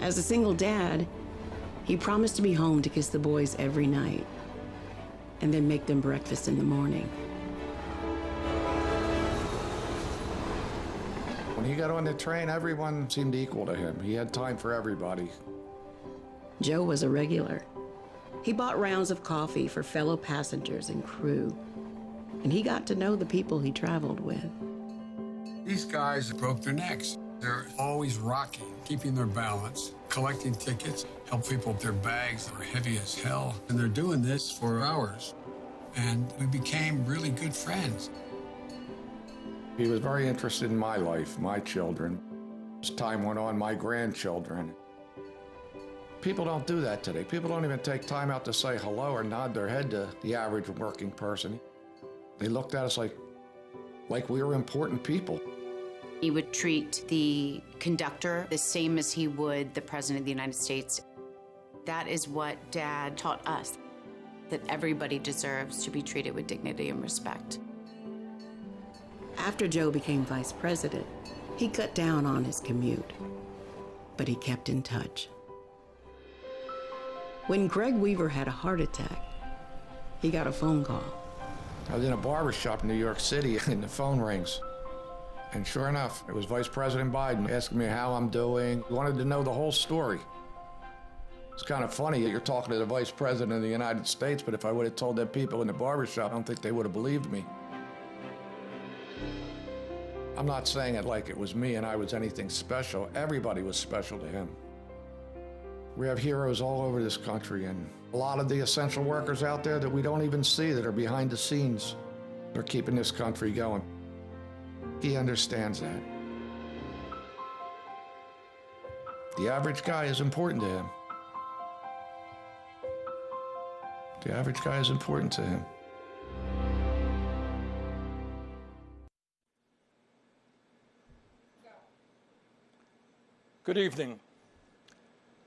As a single dad, he promised to be home to kiss the boys every night and then make them breakfast in the morning. When he got on the train, everyone seemed equal to him. He had time for everybody. Joe was a regular. He bought rounds of coffee for fellow passengers and crew, and he got to know the people he traveled with. These guys broke their necks. They're always rocking, keeping their balance, collecting tickets, help people with their bags that were heavy as hell. And they're doing this for hours. And we became really good friends. He was very interested in my life, my children. As time went on, my grandchildren. People don't do that today. People don't even take time out to say hello or nod their head to the average working person. They looked at us like we were important people. He would treat the conductor the same as he would the President of the United States. That is what Dad taught us, that everybody deserves to be treated with dignity and respect. After Joe became vice president, he cut down on his commute, but he kept in touch. When Greg Weaver had a heart attack, he got a phone call. I was in a barber shop in New York City, and the phone rings. And sure enough, it was Vice President Biden asking me how I'm doing. He wanted to know the whole story. It's kind of funny that you're talking to the Vice President of the United States, but if I would have told them people in the barber shop, I don't think they would have believed me. I'm not saying it like it was me and I was anything special. Everybody was special to him. We have heroes all over this country, and a lot of the essential workers out there that we don't even see, that are behind the scenes. They're keeping this country going. He understands that. The average guy is important to him. The average guy is important to him. Good evening.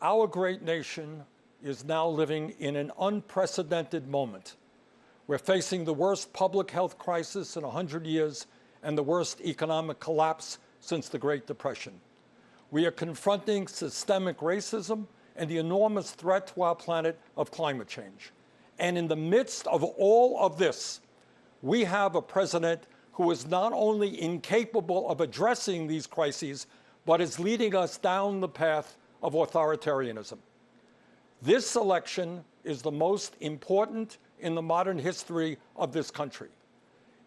Our great nation is now living in an unprecedented moment. We're facing the worst public health crisis in 100 years and the worst economic collapse since the Great Depression. We are confronting systemic racism and the enormous threat to our planet of climate change. And in the midst of all of this, we have a president who is not only incapable of addressing these crises, but is leading us down the path of authoritarianism. This election is the most important in the modern history of this country.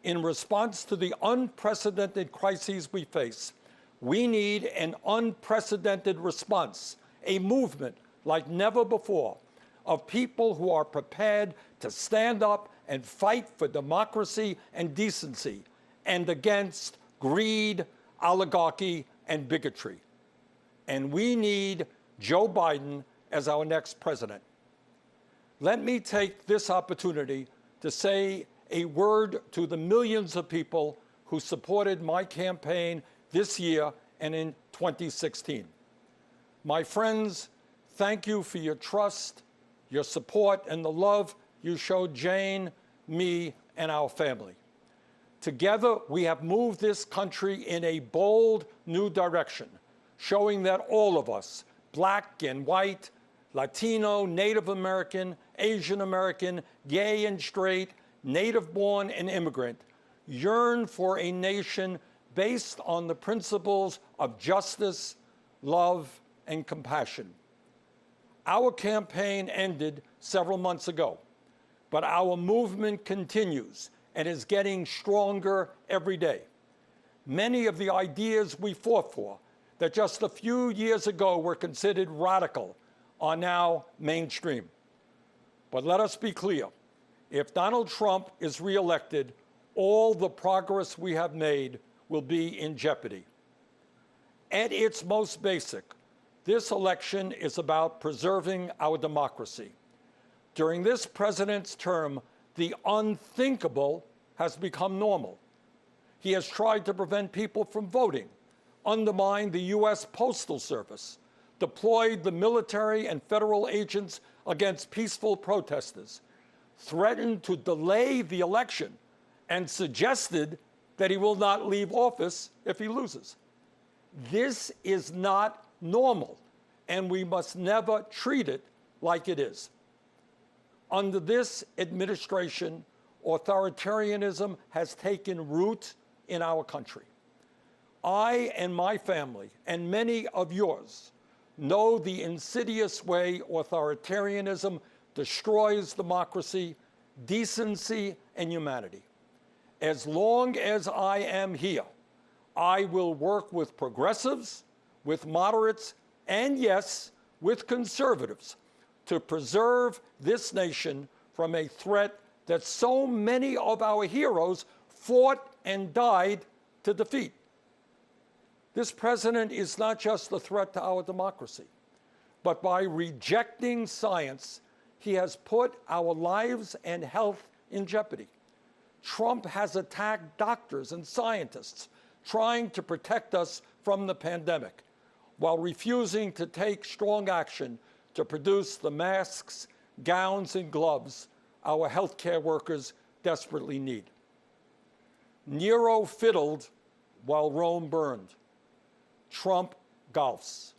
In response to the unprecedented crises we face, we need an unprecedented response, a movement like never before, of people who are prepared to stand up and fight for democracy and decency and against greed, oligarchy, and bigotry. And we need Joe Biden as our next president. Let me take this opportunity to say a word to the millions of people who supported my campaign this year and in 2016. My friends, thank you for your trust, your support, and the love you showed Jane, me, and our family. Together, we have moved this country in a bold new direction, showing that all of us, black and white, Latino, Native American, Asian American, gay and straight, native-born and immigrant, yearn for a nation based on the principles of justice, love, and compassion. Our campaign ended several months ago, but our movement continues and is getting stronger every day. Many of the ideas we fought for that just a few years ago were considered radical are now mainstream. But let us be clear, if Donald Trump is reelected, all the progress we have made will be in jeopardy. At its most basic, this election is about preserving our democracy. During this president's term, the unthinkable has become normal. He has tried to prevent people from voting, undermined the U.S. Postal Service, deployed the military and federal agents against peaceful protesters, threatened to delay the election, and suggested that he will not leave office if he loses. This is not normal, and we must never treat it like it is. Under this administration, authoritarianism has taken root in our country. I and my family, and many of yours, know the insidious way authoritarianism destroys democracy, decency, and humanity. As long as I am here, I will work with progressives, with moderates, and yes, with conservatives to preserve this nation from a threat that so many of our heroes fought and died to defeat. This president is not just a threat to our democracy, but by rejecting science, he has put our lives and health in jeopardy. Trump has attacked doctors and scientists trying to protect us from the pandemic, while refusing to take strong action to produce the masks, gowns, and gloves our healthcare workers desperately need. Nero fiddled while Rome burned. Trump golfs.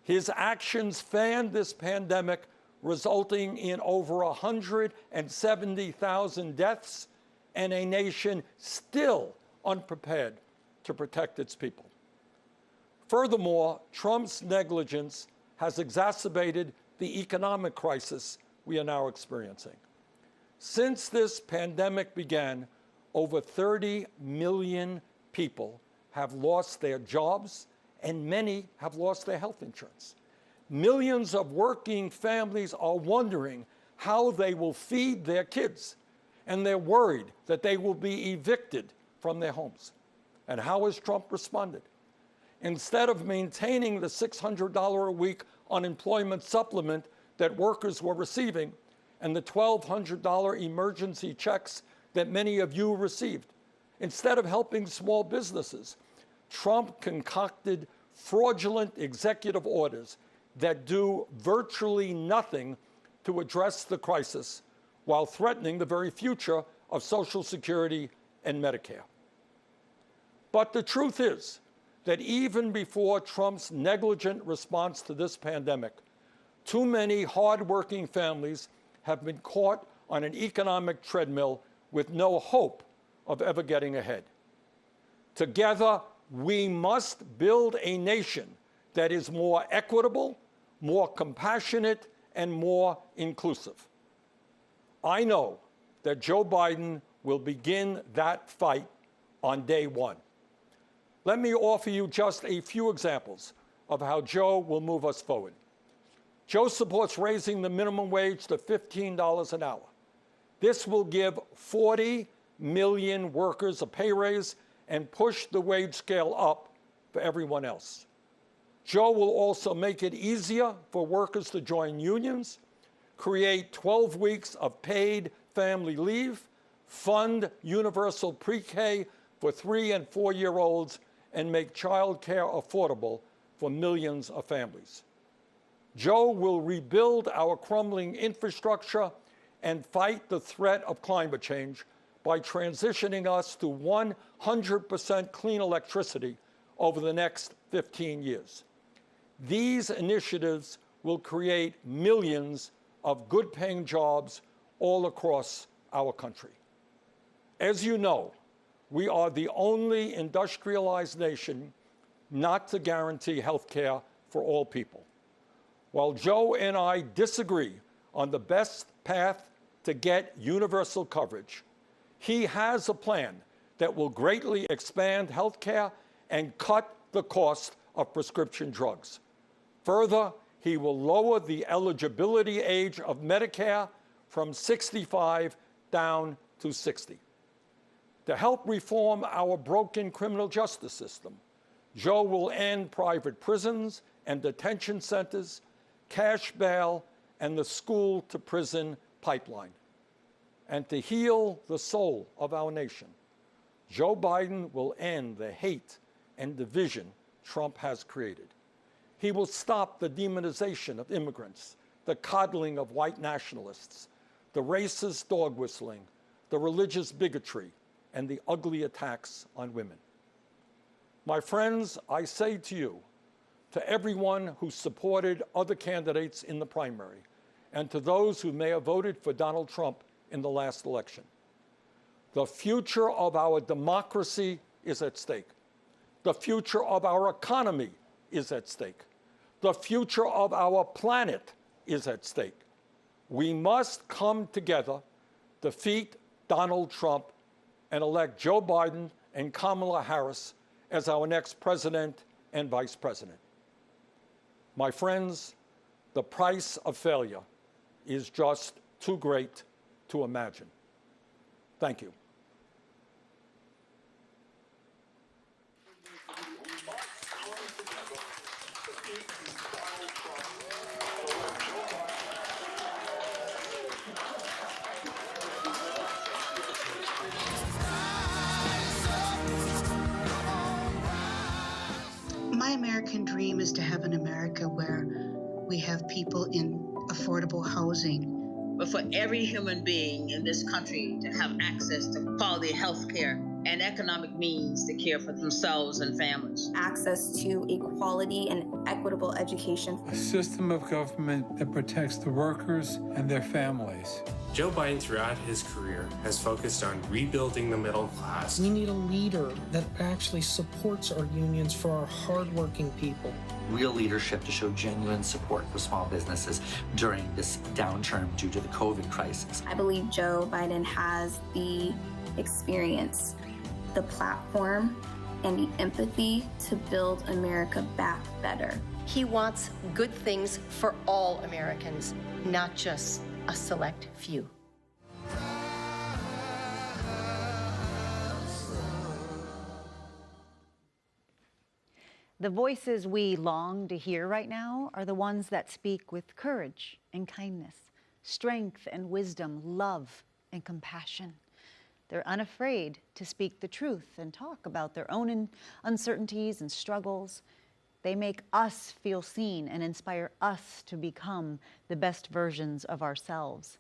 His actions fanned this pandemic, resulting in over 170,000 deaths and a nation still unprepared to protect its people. Furthermore, Trump's negligence has exacerbated the economic crisis we are now experiencing. Since this pandemic began, over 30 million people have lost their jobs, and many have lost their health insurance. Millions of working families are wondering how they will feed their kids, and they're worried that they will be evicted from their homes. And how has Trump responded? Instead of maintaining the $600 a week unemployment supplement that workers were receiving and the $1,200 emergency checks that many of you received, instead of helping small businesses, Trump concocted fraudulent executive orders that do virtually nothing to address the crisis while threatening the very future of Social Security and Medicare. But the truth is that even before Trump's negligent response to this pandemic, too many hardworking families have been caught on an economic treadmill with no hope of ever getting ahead. Together, we must build a nation that is more equitable, more compassionate, and more inclusive. I know that Joe Biden will begin that fight on day one. Let me offer you just a few examples of how Joe will move us forward. Joe supports raising the minimum wage to $15 an hour. This will give 40 million workers a pay raise and push the wage scale up for everyone else. Joe will also make it easier for workers to join unions, create 12 weeks of paid family leave, fund universal pre-K for 3- and 4-year-olds, and make child care affordable for millions of families. Joe will rebuild our crumbling infrastructure and fight the threat of climate change by transitioning us to 100% clean electricity over the next 15 years. These initiatives will create millions of good-paying jobs all across our country. As you know, we are the only industrialized nation not to guarantee health care for all people. While Joe and I disagree on the best path to get universal coverage, he has a plan that will greatly expand health care and cut the cost of prescription drugs. Further, he will lower the eligibility age of Medicare from 65 down to 60. To help reform our broken criminal justice system, Joe will end private prisons and detention centers, cash bail, and the school-to-prison pipeline. And to heal the soul of our nation, Joe Biden will end the hate and division Trump has created. He will stop the demonization of immigrants, the coddling of white nationalists, the racist dog whistling, the religious bigotry, and the ugly attacks on women. My friends, I say to you, to everyone who supported other candidates in the primary, and to those who may have voted for Donald Trump in the last election, the future of our democracy is at stake. The future of our economy is at stake. The future of our planet is at stake. We must come together, defeat Donald Trump, and elect Joe Biden and Kamala Harris as our next president and vice president. My friends, the price of failure is just too great to imagine. Thank you. My American dream is to have an America where we have people in affordable housing. But for every human being in this country to have access to quality health care and economic means to care for themselves and families. Access to equality and equitable education. A system of government that protects the workers and their families. Joe Biden, throughout his career, has focused on rebuilding the middle class. We need a leader that actually supports our unions for our hardworking people. Real leadership to show genuine support for small businesses during this downturn due to the COVID crisis. I believe Joe Biden has the experience, the platform, and the empathy to build America back better. He wants good things for all Americans, not just a select few. The voices we long to hear right now are the ones that speak with courage and kindness, strength and wisdom, love and compassion. They're unafraid to speak the truth and talk about their own uncertainties and struggles. They make us feel seen and inspire us to become the best versions of ourselves.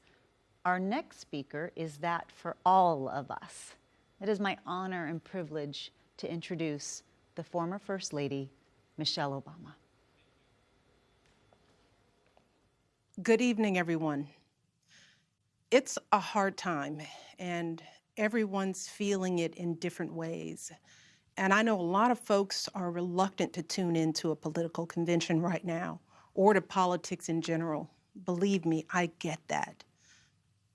Our next speaker is that for all of us. It is my honor and privilege to introduce the former First Lady, Michelle Obama. Good evening, everyone. It's a hard time, and everyone's feeling it in different ways. And I know a lot of folks are reluctant to tune into a political convention right now, or to politics in general. Believe me, I get that.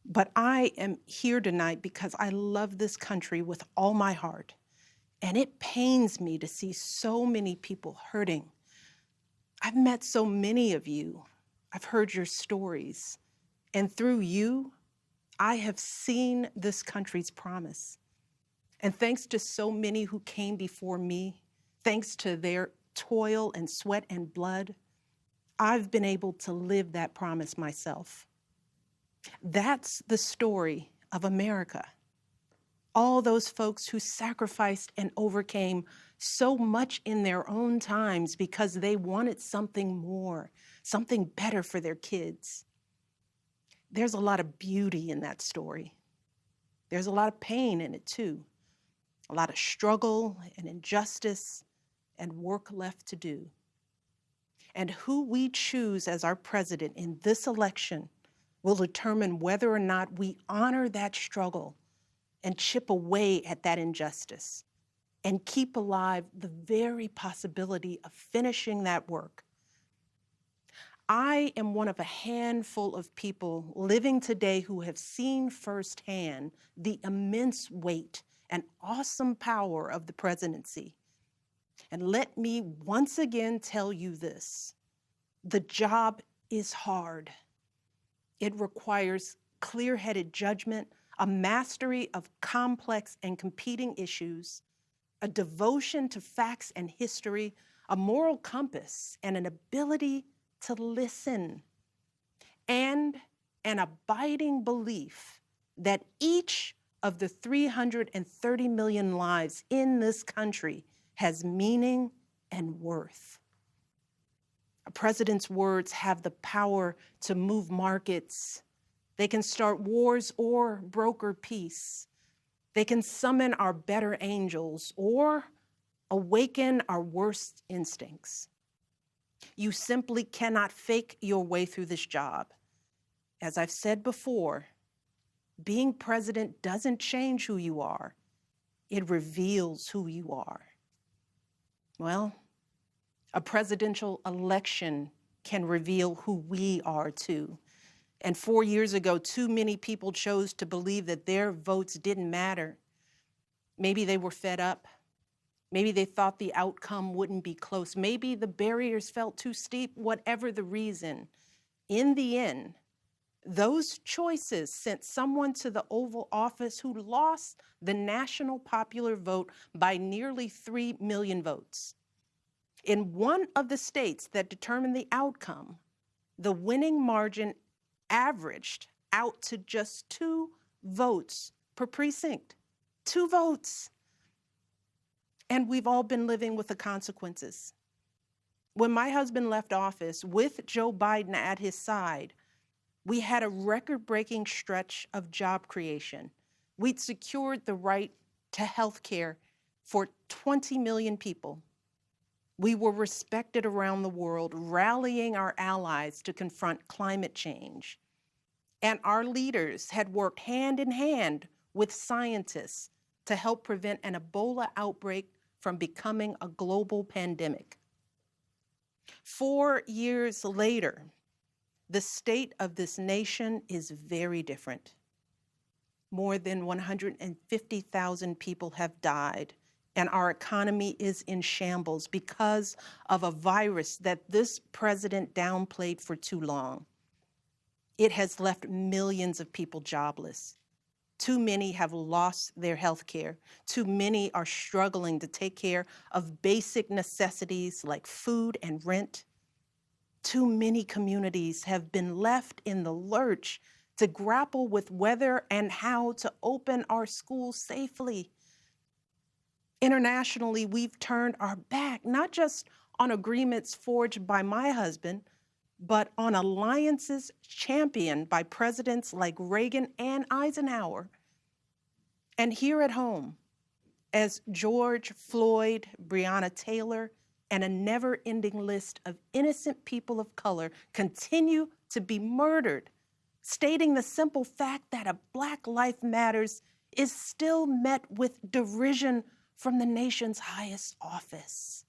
But I am here tonight because I love this country with all my heart. And it pains me to see so many people hurting. I've met so many of you. I've heard your stories. And through you, I have seen this country's promise. And thanks to so many who came before me, thanks to their toil and sweat and blood, I've been able to live that promise myself. That's the story of America. All those folks who sacrificed and overcame so much in their own times because they wanted something more, something better for their kids. There's a lot of beauty in that story. There's a lot of pain in it too. A lot of struggle and injustice and work left to do. And who we choose as our president in this election will determine whether or not we honor that struggle and chip away at that injustice and keep alive the very possibility of finishing that work. I am one of a handful of people living today who have seen firsthand the immense weight and awesome power of the presidency. And let me once again tell you this: the job is hard. It requires clear-headed judgment, a mastery of complex and competing issues, a devotion to facts and history, a moral compass, and an ability to listen, and an abiding belief that each of the 330 million lives in this country has meaning and worth. A president's words have the power to move markets. They can start wars or broker peace. They can summon our better angels or awaken our worst instincts. You simply cannot fake your way through this job. As I've said before, being president doesn't change who you are. It reveals who you are. Well, a presidential election can reveal who we are too. And 4 years ago, too many people chose to believe that their votes didn't matter. Maybe they were fed up. Maybe they thought the outcome wouldn't be close. Maybe the barriers felt too steep, whatever the reason. In the end, those choices sent someone to the Oval Office who lost the national popular vote by nearly 3 million votes. In one of the states that determined the outcome, the winning margin averaged out to just 2 votes per precinct. 2 votes. And we've all been living with the consequences. When my husband left office with Joe Biden at his side, we had a record-breaking stretch of job creation. We'd secured the right to health care for 20 million people. We were respected around the world, rallying our allies to confront climate change. And our leaders had worked hand in hand with scientists to help prevent an Ebola outbreak from becoming a global pandemic. 4 years later, the state of this nation is very different. More than 150,000 people have died, and our economy is in shambles because of a virus that this president downplayed for too long. It has left millions of people jobless. Too many have lost their health care. Too many are struggling to take care of basic necessities like food and rent. Too many communities have been left in the lurch to grapple with whether and how to open our schools safely. Internationally, we've turned our back, not just on agreements forged by my husband, but on alliances championed by presidents like Reagan and Eisenhower. And here at home, as George Floyd, Breonna Taylor, and a never-ending list of innocent people of color continue to be murdered, stating the simple fact that a Black life matters is still met with derision from the nation's highest office.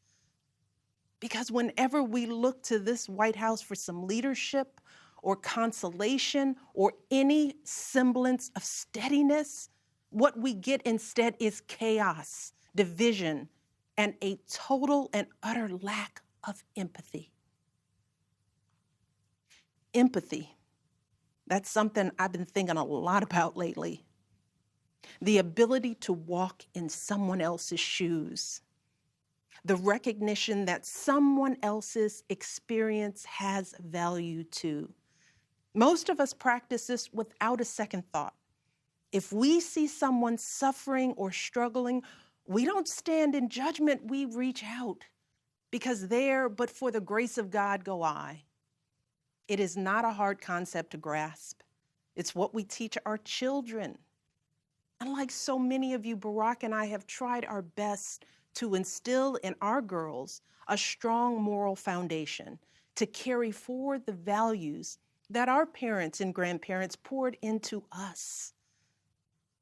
Because whenever we look to this White House for some leadership or consolation or any semblance of steadiness, what we get instead is chaos, division, and a total and utter lack of empathy. Empathy, that's something I've been thinking a lot about lately. The ability to walk in someone else's shoes. The recognition that someone else's experience has value too. Most of us practice this without a second thought. If we see someone suffering or struggling, We don't stand in judgment, we reach out, because there, but for the grace of God, go I. It is not a hard concept to grasp. It's what we teach our children. And like so many of you, Barack and I have tried our best to instill in our girls a strong moral foundation to carry forward the values that our parents and grandparents poured into us.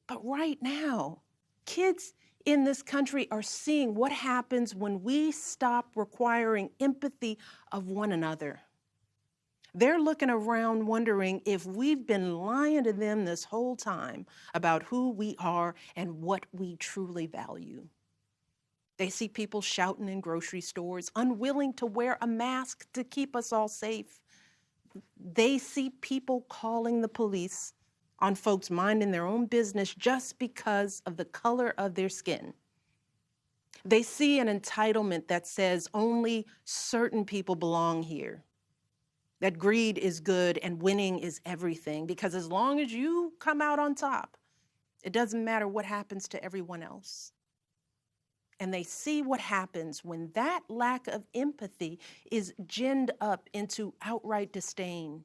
But right now, kids in this country are seeing what happens when we stop requiring empathy of one another. They're looking around wondering if we've been lying to them this whole time about who we are and what we truly value. They see people shouting in grocery stores, unwilling to wear a mask to keep us all safe. They see people calling the police on folks minding their own business just because of the color of their skin. They see an entitlement that says only certain people belong here, that greed is good and winning is everything, because as long as you come out on top, it doesn't matter what happens to everyone else. And they see what happens when that lack of empathy is ginned up into outright disdain.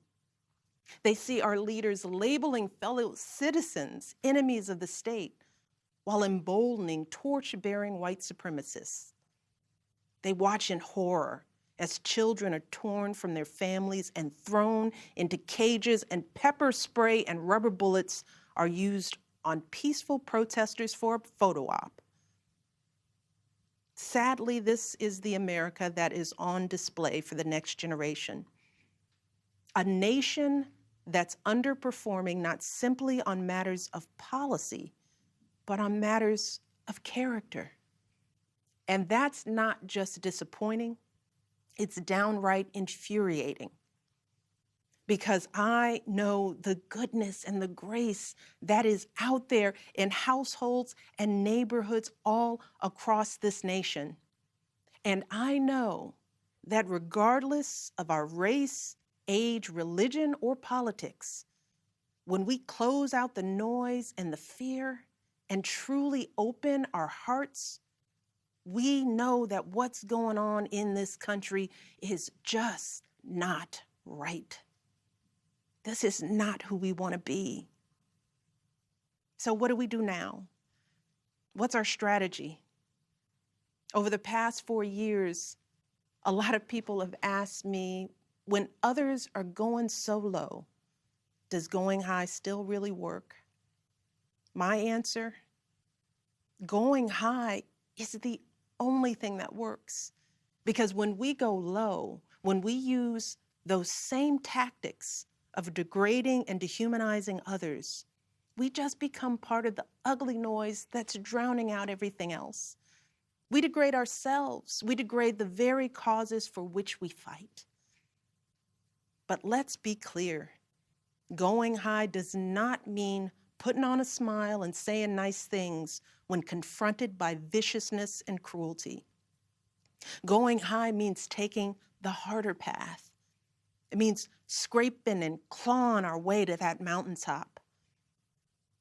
They see our leaders labeling fellow citizens enemies of the state while emboldening torch-bearing white supremacists. They watch in horror as children are torn from their families and thrown into cages, and pepper spray and rubber bullets are used on peaceful protesters for a photo op. Sadly, this is the America that is on display for the next generation. A nation that's underperforming not simply on matters of policy, but on matters of character. And that's not just disappointing, it's downright infuriating. Because I know the goodness and the grace that is out there in households and neighborhoods all across this nation. And I know that regardless of our race, age, religion, or politics, when we close out the noise and the fear and truly open our hearts, we know that what's going on in this country is just not right. This is not who we want to be. So what do we do now? What's our strategy? Over the past 4 years, a lot of people have asked me, when others are going so low, does going high still really work? My answer, going high is the only thing that works. Because when we go low, when we use those same tactics of degrading and dehumanizing others, we just become part of the ugly noise that's drowning out everything else. We degrade ourselves. We degrade the very causes for which we fight. But let's be clear. Going high does not mean putting on a smile and saying nice things when confronted by viciousness and cruelty. Going high means taking the harder path. It means scraping and clawing our way to that mountaintop.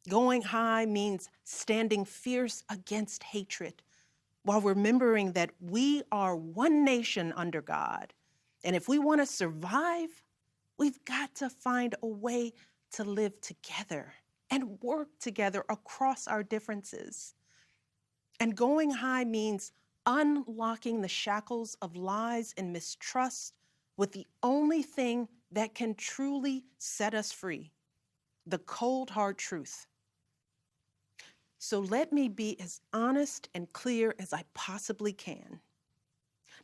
Going high means standing fierce against hatred while remembering that we are one nation under God. And if we want to survive, we've got to find a way to live together and work together across our differences. And going high means unlocking the shackles of lies and mistrust with the only thing that can truly set us free, the cold, hard truth. So let me be as honest and clear as I possibly can.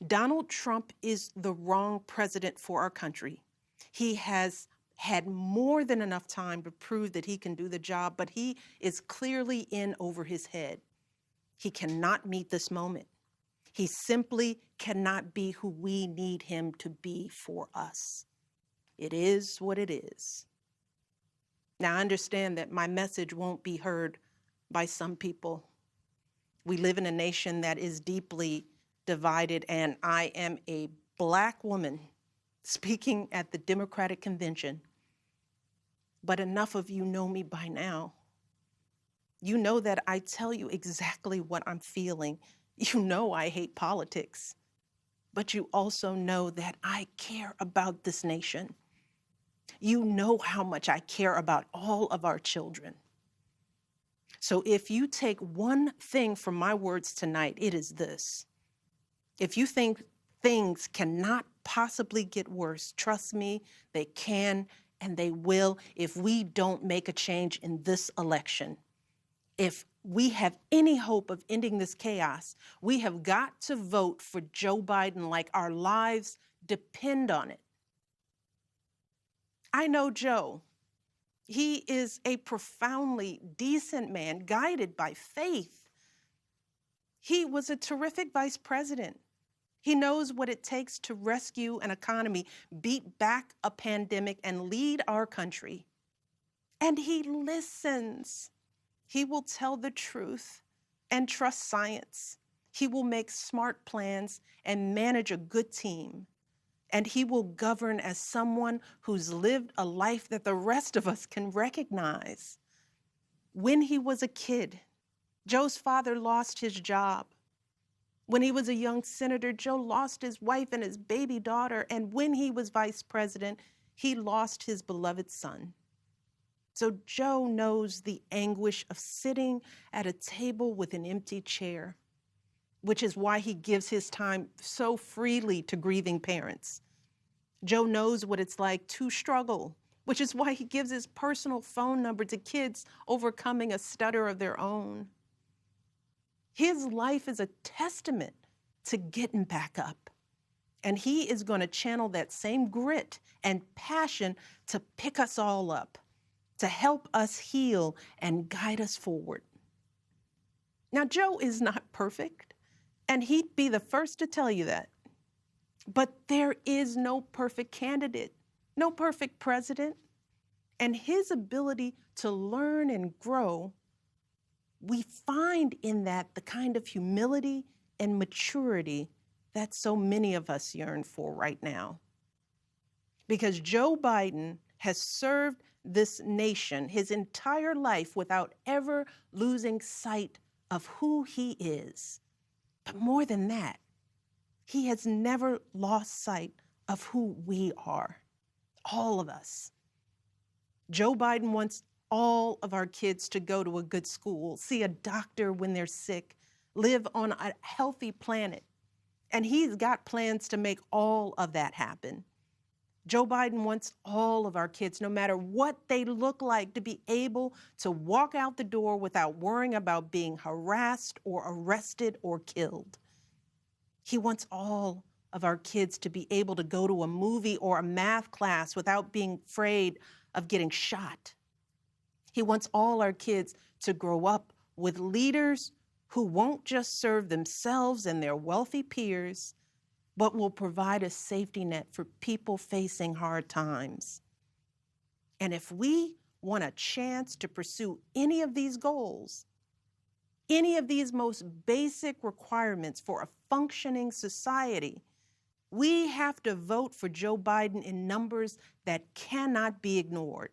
Donald Trump is the wrong president for our country. He has had more than enough time to prove that he can do the job, but he is clearly in over his head. He cannot meet this moment. He simply cannot be who we need him to be for us. It is what it is. Now, I understand that my message won't be heard by some people. We live in a nation that is deeply divided, and I am a Black woman speaking at the Democratic Convention. But enough of you know me by now. You know that I tell you exactly what I'm feeling. You know I hate politics. But you also know that I care about this nation. You know how much I care about all of our children. So if you take one thing from my words tonight, it is this. If you think things cannot possibly get worse, trust me, they can and they will if we don't make a change in this election. If we have any hope of ending this chaos, we have got to vote for Joe Biden like our lives depend on it. I know Joe. He is a profoundly decent man, guided by faith. He was a terrific vice president. He knows what it takes to rescue an economy, beat back a pandemic, and lead our country. And he listens. He will tell the truth and trust science. He will make smart plans and manage a good team. And he will govern as someone who's lived a life that the rest of us can recognize. When he was a kid, Joe's father lost his job. When he was a young senator, Joe lost his wife and his baby daughter. And when he was vice president, he lost his beloved son. So Joe knows the anguish of sitting at a table with an empty chair, which is why he gives his time so freely to grieving parents. Joe knows what it's like to struggle, which is why he gives his personal phone number to kids overcoming a stutter of their own. His life is a testament to getting back up. And he is going to channel that same grit and passion to pick us all up, to help us heal and guide us forward. Now, Joe is not perfect, and he'd be the first to tell you that. But there is no perfect candidate, no perfect president. And his ability to learn and grow, we find in that the kind of humility and maturity that so many of us yearn for right now. Because Joe Biden has served this nation his entire life without ever losing sight of who he is. But more than that, he has never lost sight of who we are, all of us. Joe Biden wants all of our kids to go to a good school, see a doctor when they're sick, live on a healthy planet. And he's got plans to make all of that happen. Joe Biden wants all of our kids, no matter what they look like, to be able to walk out the door without worrying about being harassed or arrested or killed. He wants all of our kids to be able to go to a movie or a math class without being afraid of getting shot. He wants all our kids to grow up with leaders who won't just serve themselves and their wealthy peers, but will provide a safety net for people facing hard times. And if we want a chance to pursue any of these goals, any of these most basic requirements for a functioning society, we have to vote for Joe Biden in numbers that cannot be ignored.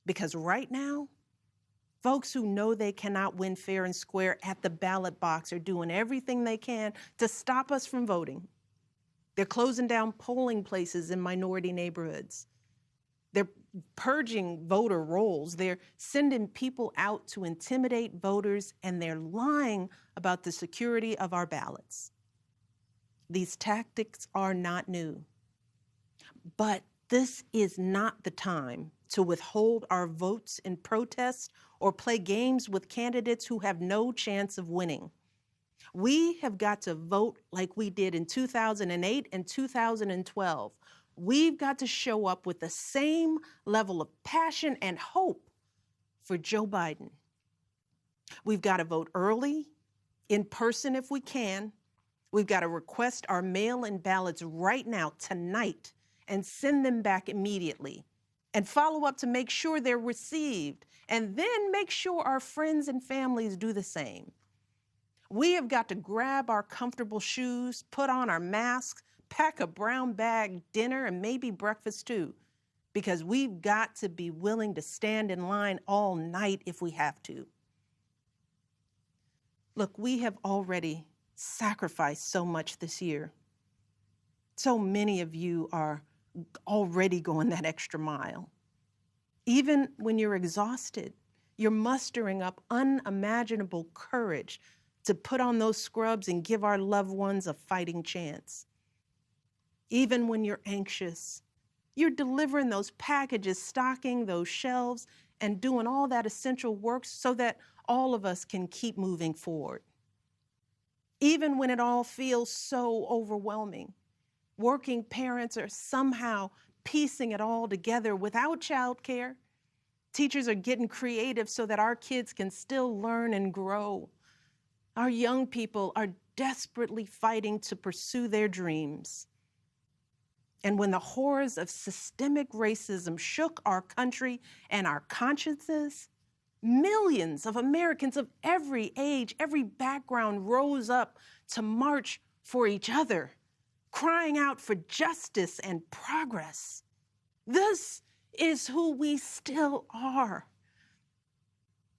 Because right now, folks who know they cannot win fair and square at the ballot box are doing everything they can to stop us from voting. They're closing down polling places in minority neighborhoods. They're purging voter rolls. They're sending people out to intimidate voters, and they're lying about the security of our ballots. These tactics are not new. But this is not the time to withhold our votes in protest or play games with candidates who have no chance of winning. We have got to vote like we did in 2008 and 2012. We've got to show up with the same level of passion and hope for Joe Biden. We've got to vote early, in person if we can. We've got to request our mail-in ballots right now, tonight, and send them back immediately. And follow up to make sure they're received. And then make sure our friends and families do the same. We have got to grab our comfortable shoes, put on our masks, pack a brown bag dinner, and maybe breakfast too, because we've got to be willing to stand in line all night if we have to. Look, we have already sacrificed so much this year. So many of you are already going that extra mile. Even when you're exhausted, you're mustering up unimaginable courage to put on those scrubs and give our loved ones a fighting chance. Even when you're anxious, you're delivering those packages, stocking those shelves, and doing all that essential work so that all of us can keep moving forward. Even when it all feels so overwhelming, working parents are somehow piecing it all together without childcare. Teachers are getting creative so that our kids can still learn and grow. Our young people are desperately fighting to pursue their dreams. And when the horrors of systemic racism shook our country and our consciences, millions of Americans of every age, every background rose up to march for each other, crying out for justice and progress. This is who we still are.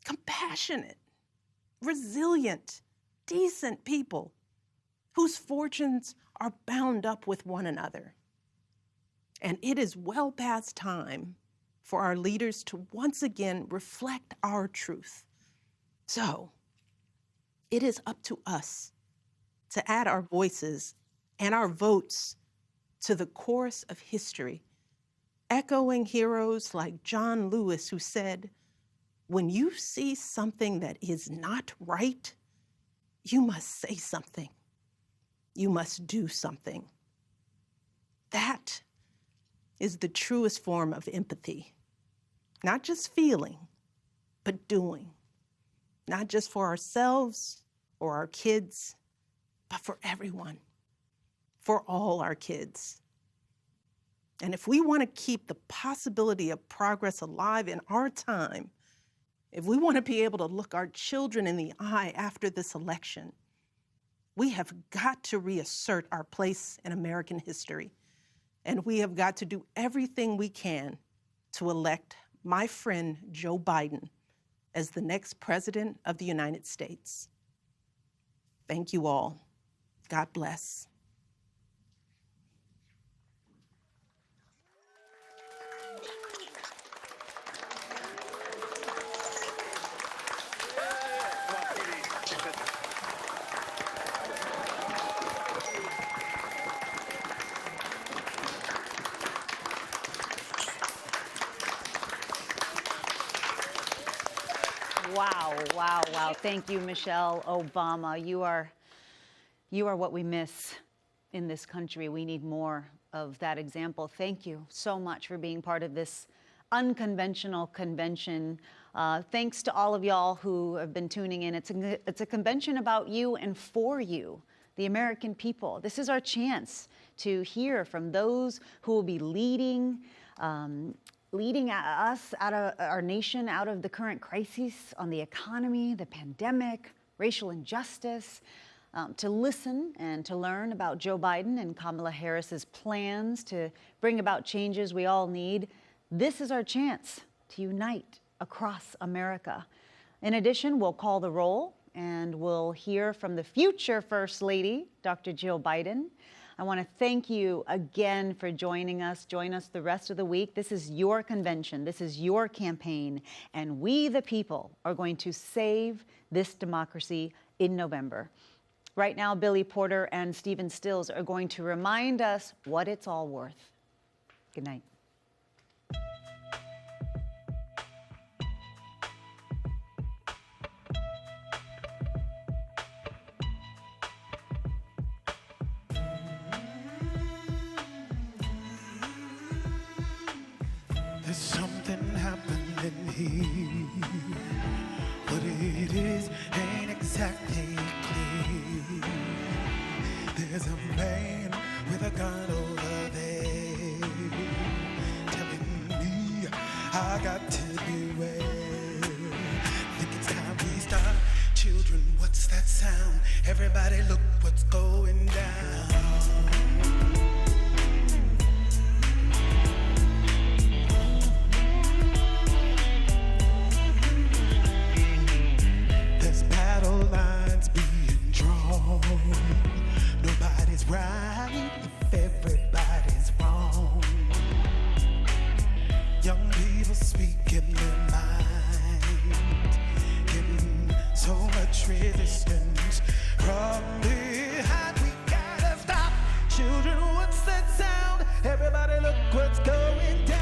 Compassionate, resilient, decent people whose fortunes are bound up with one another. And it is well past time for our leaders to once again reflect our truth. So, it is up to us to add our voices and our votes to the chorus of history, echoing heroes like John Lewis, who said, "When you see something that is not right, you must say something. You must do something." That is the truest form of empathy. Not just feeling, but doing. Not just for ourselves or our kids, but for everyone, for all our kids. And if we want to keep the possibility of progress alive in our time, if we want to be able to look our children in the eye after this election, we have got to reassert our place in American history. And we have got to do everything we can to elect my friend Joe Biden as the next president of the United States. Thank you all. God bless. Wow. Thank you, Michelle Obama. You are what we miss in this country. We need more of that example. Thank you so much for being part of this unconventional convention. Thanks to all of y'all who have been tuning in. It's a convention about you and for you, the American people. This is our chance to hear from those who will be leading us out of our nation, out of the current crises on the economy, the pandemic, racial injustice, to listen and to learn about Joe Biden and Kamala Harris's plans to bring about changes we all need. This is our chance to unite across America. In addition, we'll call the roll and we'll hear from the future First Lady, Dr. Jill Biden. I want to thank you again for joining us. Join us the rest of the week. This is your convention. This is your campaign. And we, the people, are going to save this democracy in November. Right now, Billy Porter and Stephen Stills are going to remind us what it's all worth. Good night. There's something happening here. What it is ain't exactly clear. There's a man with a gun over there telling me I got to beware. Think it's time we stop. Children, what's that sound? Everybody look what's going down. Lines people speaking their mind, getting so much resistance from behind. We gotta stop. Children, what's that sound? Everybody look what's going down.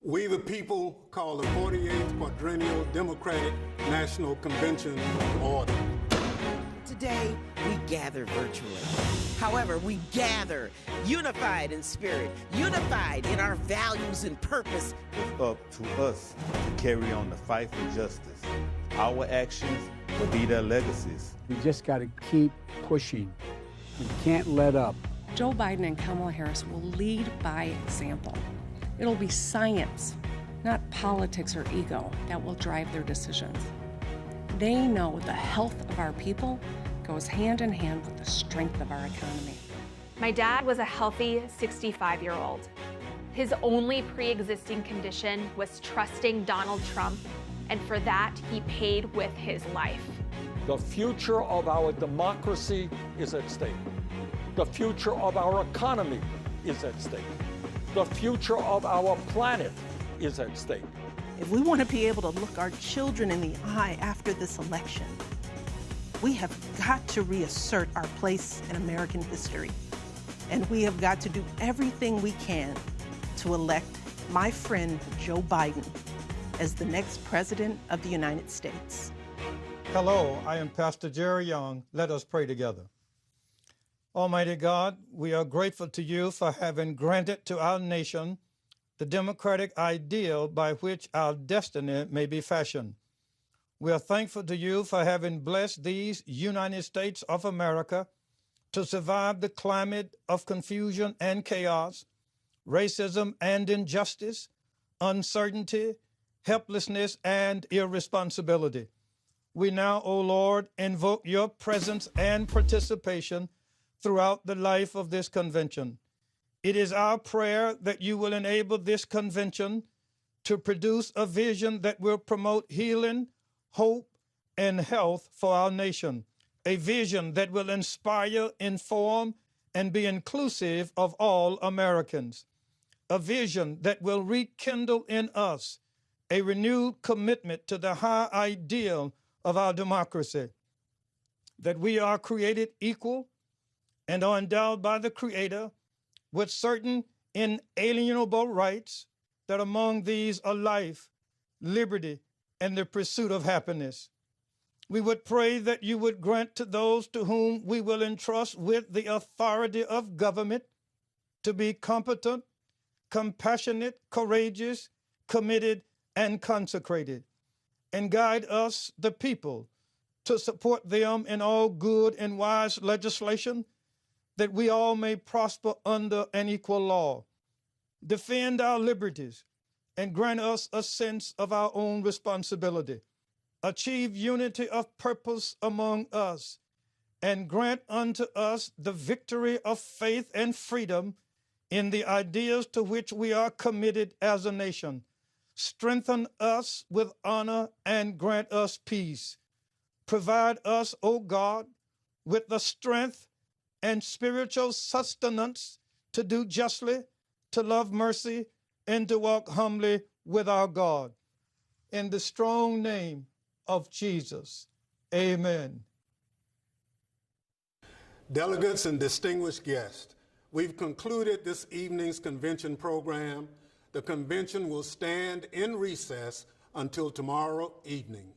We the people call the 48th Quadrennial Democratic National Convention to order. Today, we gather virtually. However, we gather unified in spirit, unified in our values and purpose. It's up to us to carry on the fight for justice. Our actions will be their legacies. We just got to keep pushing. We can't let up. Joe Biden and Kamala Harris will lead by example. It'll be science, not politics or ego, that will drive their decisions. They know the health of our people goes hand in hand with the strength of our economy. My dad was a healthy 65-year-old. His only pre-existing condition was trusting Donald Trump, and for that, he paid with his life. The future of our democracy is at stake. The future of our economy is at stake. The future of our planet is at stake. If we want to be able to look our children in the eye after this election, we have got to reassert our place in American history. And we have got to do everything we can to elect my friend Joe Biden as the next president of the United States. Hello, I am Pastor Jerry Young. Let us pray together. Almighty God, we are grateful to you for having granted to our nation the democratic ideal by which our destiny may be fashioned. We are thankful to you for having blessed these United States of America to survive the climate of confusion and chaos, racism and injustice, uncertainty, helplessness, and irresponsibility. We now, O Lord, invoke your presence and participation throughout the life of this convention. It is our prayer that you will enable this convention to produce a vision that will promote healing, hope, and health for our nation, a vision that will inspire, inform, and be inclusive of all Americans, a vision that will rekindle in us a renewed commitment to the high ideal of our democracy, that we are created equal and are endowed by the Creator with certain inalienable rights, that among these are life, liberty, and the pursuit of happiness. We would pray that you would grant to those to whom we will entrust with the authority of government to be competent, compassionate, courageous, committed, and consecrated, and guide us, the people, to support them in all good and wise legislation, that we all may prosper under an equal law, defend our liberties, and grant us a sense of our own responsibility, achieve unity of purpose among us, and grant unto us the victory of faith and freedom in the ideas to which we are committed as a nation. Strengthen us with honor and grant us peace. Provide us, O God, with the strength and spiritual sustenance to do justly, to love mercy, and to walk humbly with our God. In the strong name of Jesus, amen. Delegates and distinguished guests, we've concluded this evening's convention program. The convention will stand in recess until tomorrow evening.